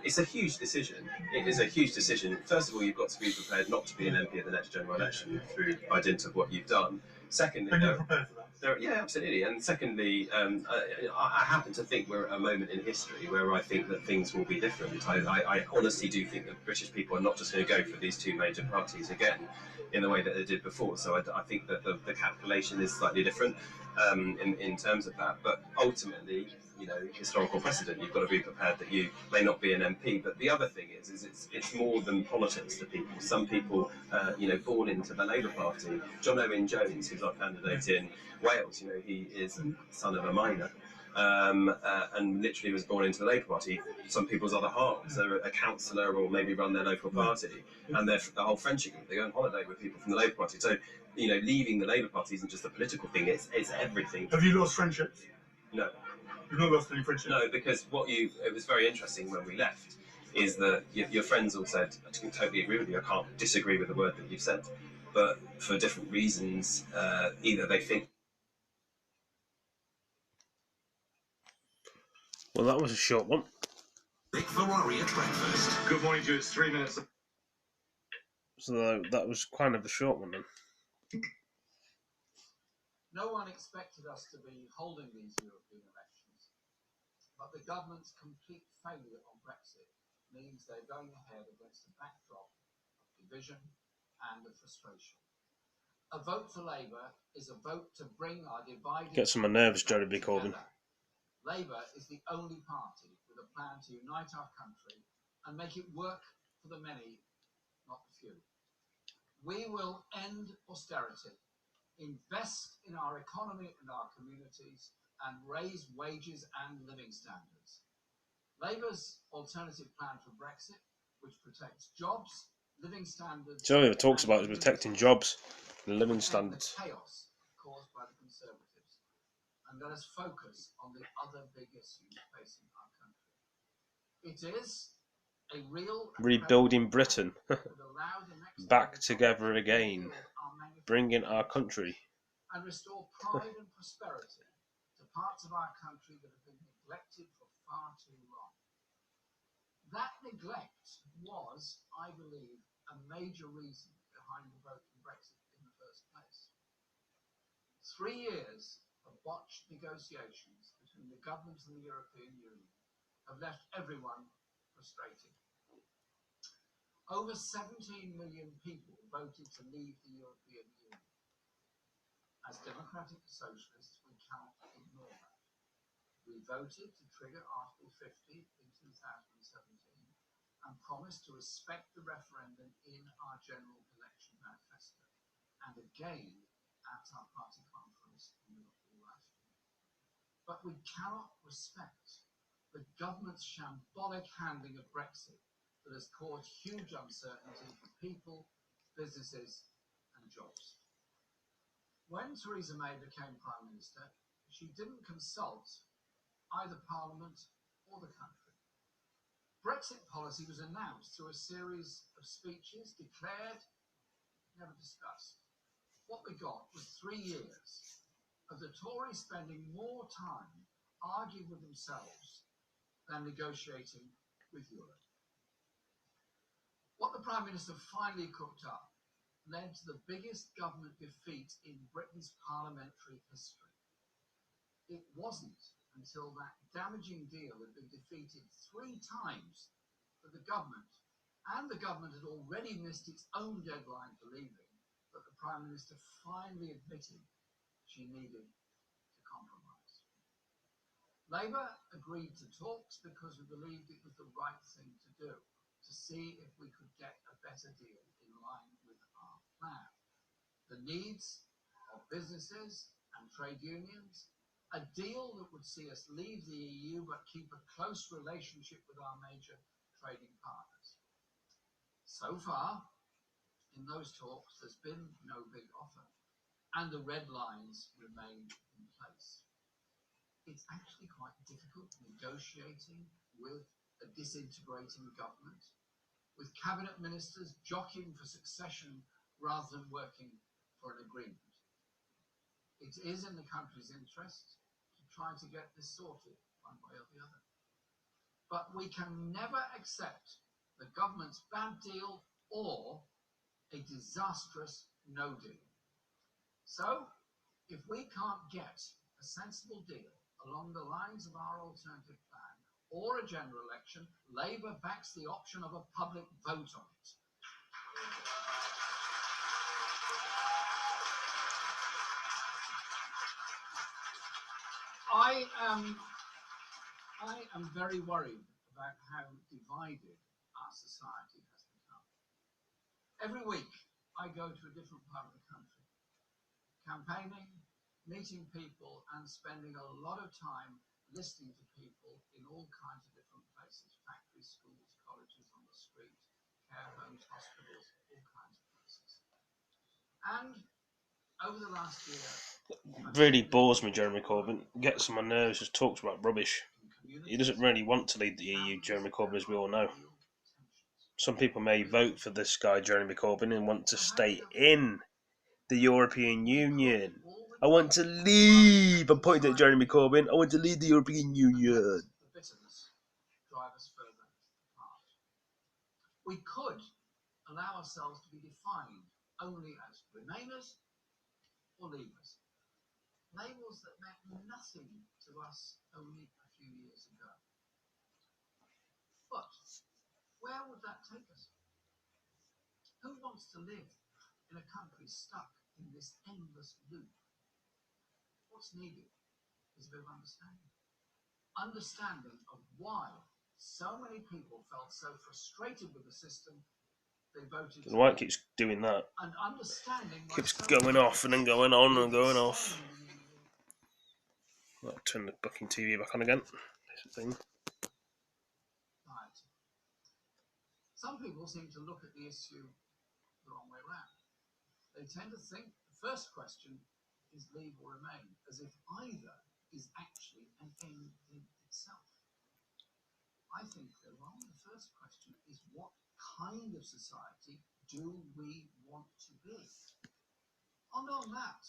It's a huge decision. It is a huge decision. First of all, you've got to be prepared not to be an MP at the next general election by dint of what you've done. Secondly, and you're prepared for that? Yeah, absolutely. And secondly, I happen to think we're at a moment in history where I think that things will be different. I honestly do think that British people are not just going to go for these two major parties again in the way that they did before. So I think that the calculation is slightly different in terms of that. But ultimately, you know, historical precedent, you've got to be prepared that you may not be an MP. But the other thing is it's more than politics to people. Some people, born into the Labour Party. John Owen Jones, who's our candidate in Wales, you know, he is son of a miner. And literally was born into the Labour Party. Some people's other halves, they're a councillor or maybe run their local party, and they're the whole friendship group. They go on holiday with people from the Labour Party. So, you know, leaving the Labour Party isn't just a political thing; it's everything. Have you lost friendships? No. You've not lost any friendships? No, because it was very interesting when we left, is that your friends all said, I can totally agree with you, I can't disagree with the word that you've said, but for different reasons, either they think. Well, that was a short one. Big Ferrari at breakfast. Good morning to you. It's 3 minutes. So that was kind of a short one then. No one expected us to be holding these European elections, but the government's complete failure on Brexit means they're going ahead against a backdrop of division and of frustration. A vote for Labour is a vote to bring our divided... Gets on my nerves, Jeremy Corbyn. Labour is the only party with a plan to unite our country and make it work for the many, not the few. We will end austerity, invest in our economy and our communities, and raise wages and living standards. Labour's alternative plan for Brexit, which protects jobs, living standards... So it talks about protecting jobs and living standards. The chaos caused by the Conservatives, and let us focus on the other big issues facing our country. It is a real... Rebuilding Britain. Back together again. Bringing our country. And restore pride and prosperity to parts of our country that have been neglected for far too long. That neglect was, I believe, a major reason behind the vote for Brexit in the first place. 3 years of botched negotiations between the government and the European Union have left everyone frustrated. Over 17 million people voted to leave the European Union. As democratic socialists, we cannot ignore that. We voted to trigger Article 50 in 2017 and promised to respect the referendum in our general election manifesto, and again at our party conference in Liverpool last year. But we cannot respect the government's shambolic handling of Brexit that has caused huge uncertainty for people, businesses and jobs. When Theresa May became Prime Minister, she didn't consult either Parliament or the country. Brexit policy was announced through a series of speeches, declared, never discussed. What we got was 3 years of the Tories spending more time arguing with themselves than negotiating with Europe. What the Prime Minister finally cooked up led to the biggest government defeat in Britain's parliamentary history. It wasn't until that damaging deal had been defeated 3 times that the government had already missed its own deadline for leaving, that the Prime Minister finally admitted she needed to compromise. Labour agreed to talks because we believed it was the right thing to do, to see if we could get a better deal in line with our plan. The needs of businesses and trade unions, a deal that would see us leave the EU but keep a close relationship with our major trading partners. So far, in those talks, there's been no big offer, and the red lines remain in place. It's actually quite difficult negotiating with a disintegrating government, with cabinet ministers jockeying for succession rather than working for an agreement. It is in the country's interest to try to get this sorted one way or the other. But we can never accept the government's bad deal or a disastrous no deal. So, if we can't get a sensible deal along the lines of our alternative plan or a general election, Labour backs the option of a public vote on it. I am very worried about how divided our society has become. Every week I go to a different part of the country, campaigning, meeting people and spending a lot of time listening to people in all kinds of different places, factories, schools, colleges, on the street, care homes, hospitals, all kinds of places. And over the last year... Really bores me, Jeremy Corbyn. Gets on my nerves, just talks about rubbish. He doesn't really want to lead the EU, Jeremy Corbyn, as we all know. Some people may vote for this guy, Jeremy Corbyn, and want to stay in the European Union. I want to leave. I'm pointing at Jeremy Corbyn. I want to leave the European Union. The bitterness drive us further apart. We could allow ourselves to be defined only as Remainers or Leavers. Labels that meant nothing to us only a few years ago. But where would that take us? Who wants to live in a country stuck in this endless loop? What's needed is a bit of understanding. Understanding of why so many people felt so frustrated with the system they voted. And why it keeps doing that? And understanding Keeps going off and then going on and going off. I'll turn the booking TV back on again. Thing. Right. Some people seem to look at the issue the wrong way around. They tend to think the first question is leave or remain, as if either is actually an end in itself. I think they're wrong. The first question is, what kind of society do we want to be? And on that,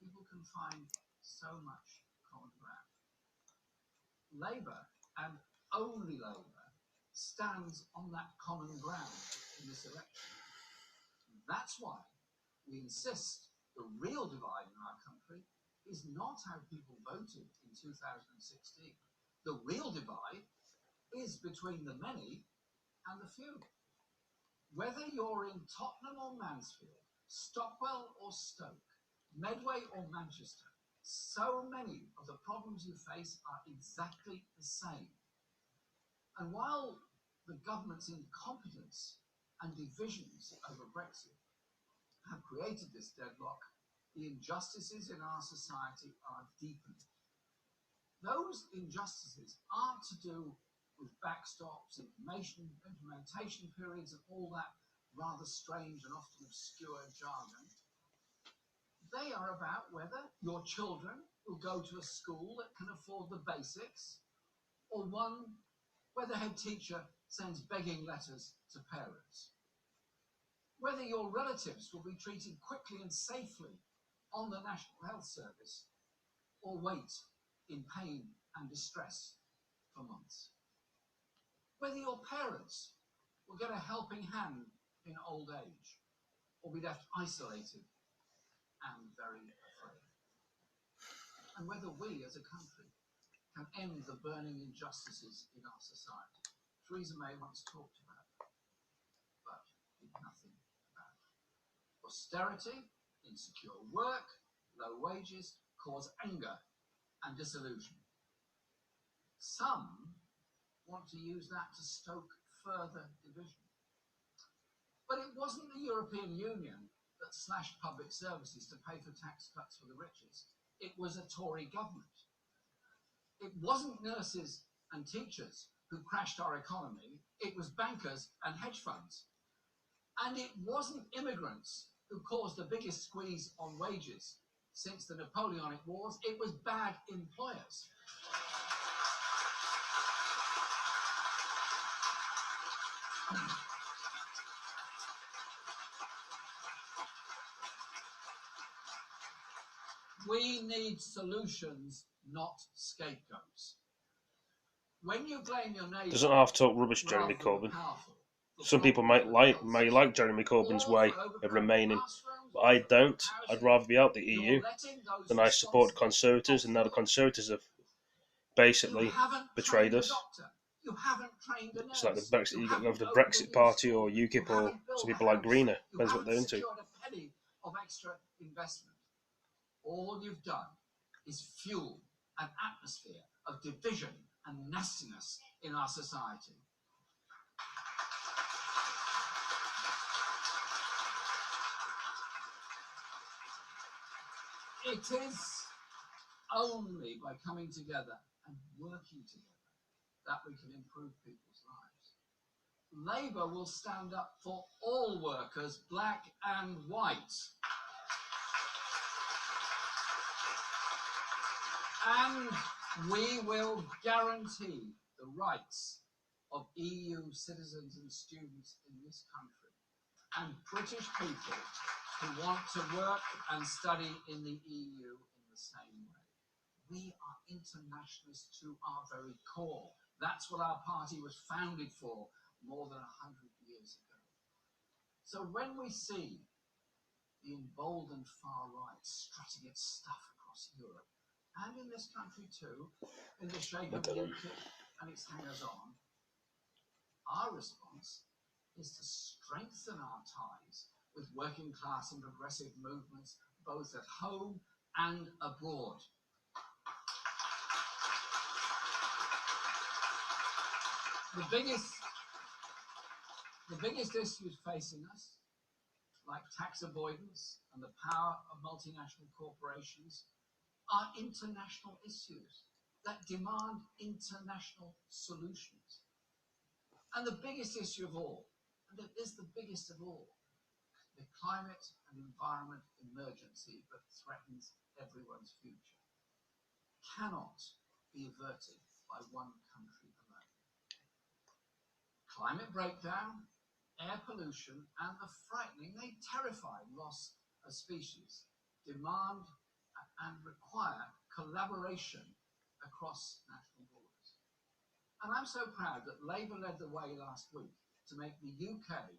people can find so much common ground. Labour, and only Labour, stands on that common ground in this election. That's why we insist the real divide in our country is not how people voted in 2016. The real divide is between the many and the few. Whether you're in Tottenham or Mansfield, Stockwell or Stoke, Medway or Manchester, so many of the problems you face are exactly the same. And while the government's incompetence and divisions over Brexit have created this deadlock, the injustices in our society are deepening. Those injustices aren't to do with backstops, implementation periods, and all that rather strange and often obscure jargon. They are about whether your children will go to a school that can afford the basics, or one where the head teacher sends begging letters to parents. Whether your relatives will be treated quickly and safely on the National Health Service, or wait in pain and distress for months. Whether your parents will get a helping hand in old age, or be left isolated and very afraid. And whether we as a country can end the burning injustices in our society. Theresa May once talked about it, but did nothing about it. Austerity, insecure work, low wages cause anger and disillusion. Some want to use that to stoke further division. But it wasn't the European Union that slashed public services to pay for tax cuts for the richest. It was a Tory government. It wasn't nurses and teachers who crashed our economy. It was bankers and hedge funds. And it wasn't immigrants who caused the biggest squeeze on wages since the Napoleonic Wars. It was bad employers. We need solutions, not scapegoats. When you blame your neighbour, Doesn't half talk rubbish, Jeremy Corbyn. Some people may like Jeremy Corbyn's way of remaining, but I don't. I'd rather be out the EU than I support Conservatives, and now the Conservatives have basically betrayed us. It's like the Brexit. You got to go for the Brexit Party or UKIP, or some people like Greener. Depends what they're into. All you've done is fuel an atmosphere of division and nastiness in our society. It is only by coming together and working together that we can improve people's lives. Labour will stand up for all workers, black and white. And we will guarantee the rights of EU citizens and students in this country, and British people who want to work and study in the EU in the same way. We are internationalists to our very core. That's what our party was founded for more than 100 years ago. So when we see the emboldened far right strutting its stuff across Europe, and in this country too, in the shape of UKIP and its hangers-on, our response is to strengthen our ties with working class and progressive movements, both at home and abroad. The biggest issues facing us, like tax avoidance and the power of multinational corporations, are international issues that demand international solutions. And the biggest issue of all, and it is the biggest of all, the climate and environment emergency that threatens everyone's future, cannot be averted by one country alone. Climate breakdown, air pollution, and the frightening, they terrifying loss of species demand and require collaboration across national borders. And I'm so proud that Labour led the way last week to make the UK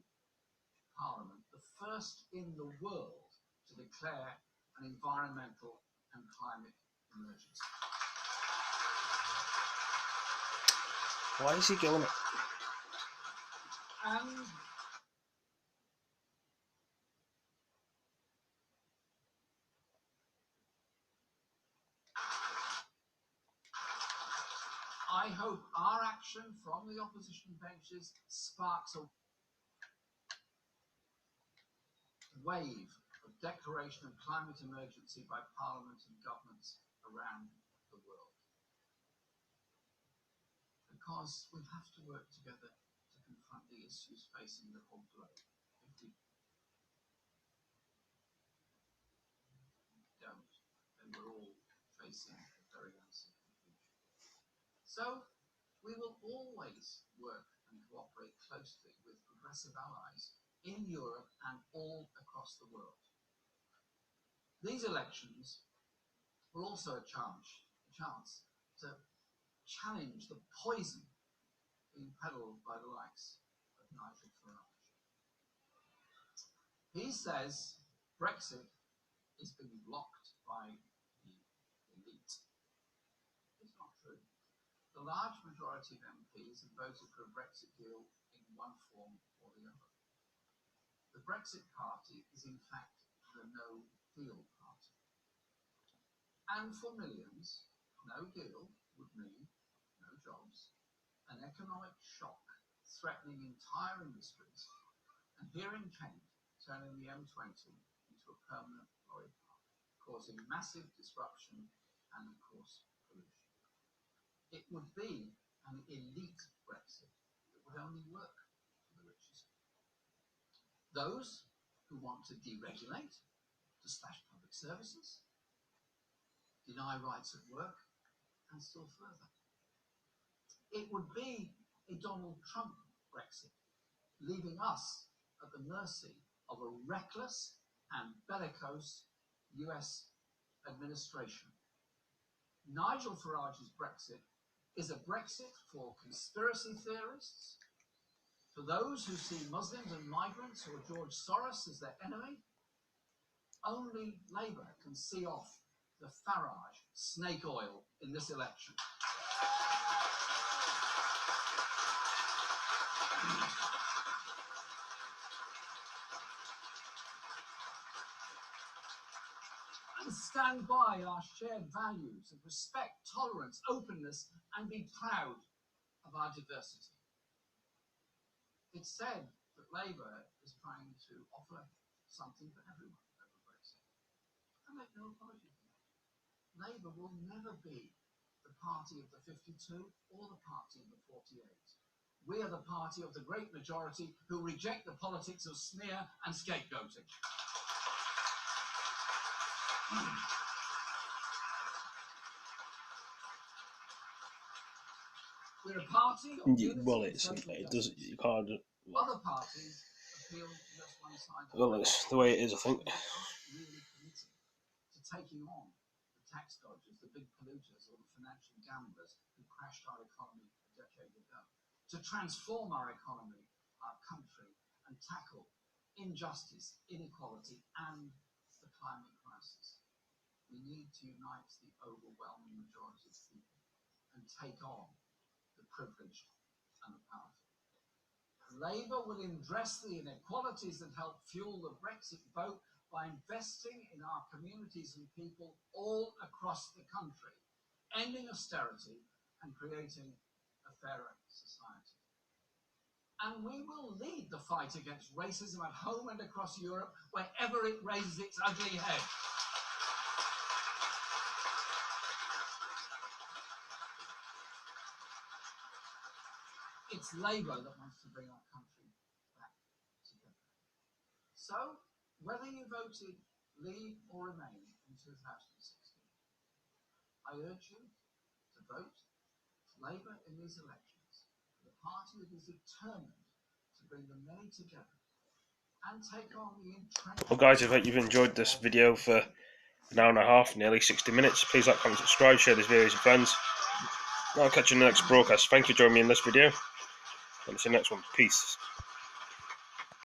Parliament the first in the world to declare an environmental and climate emergency. Why is he going? And I hope our action from the opposition benches sparks a wave of declaration of climate emergency by Parliament and governments around the world. The because we have to work together to confront the issues facing the whole globe. If we don't, then we're all facing a very uncertain future. So we will always work and cooperate closely with progressive allies in Europe and all across the world. These elections were also a chance to challenge the poison being peddled by the likes of Nigel Farage. He says Brexit is being blocked by the elite. It's not true. The large majority of MPs have voted for a Brexit deal in one form or the other. The Brexit Party is in fact the No Deal Party. And for millions, no deal would mean no jobs, an economic shock threatening entire industries, and here in Kent, turning the M20 into a permanent lorry park, causing massive disruption and, of course, pollution. It would be an elite Brexit that would only work for the richest. Those who want to deregulate, to slash public services, deny rights at work, and still further. It would be a Donald Trump Brexit, leaving us at the mercy of a reckless and bellicose US administration. Nigel Farage's Brexit is a Brexit for conspiracy theorists, for those who see Muslims and migrants or George Soros as their enemy. Only Labour can see off the Farage snake oil in this election. And stand by our shared values of respect, tolerance, openness, and be proud of our diversity. It's said that Labour is trying to offer something for everyone over Brexit. I make no apology for that. Labour will never be the party of the 52 or the party of the 48. We are the party of the great majority who reject the politics of smear and scapegoating. We're a party of unity and social justice. You can't. Other parties appeal to just one side. Well, it's the way it is, I think. They aren't really committed to taking on the tax dodgers, the big polluters, or the financial gamblers who crashed our economy a decade ago. To transform our economy, our country, and tackle injustice, inequality, and the climate crisis. We need to unite the overwhelming majority of people and take on the privileged and the powerful. Labour will address the inequalities that help fuel the Brexit vote by investing in our communities and people all across the country, ending austerity and creating a fairer society. And we will lead the fight against racism at home and across Europe wherever it raises its ugly head. It's Labour that wants to bring our country back together. So, whether you voted Leave or Remain in 2016, I urge you to vote for Labour in these elections, for the party that is determined to bring the many together and take on the entrenched... Well, guys, if you've enjoyed this video for an hour and a half, nearly 60 minutes, please like, comment, subscribe, share this video with your friends. I'll catch you in the next broadcast. Thank you for joining me in this video. And see you next one. Peace.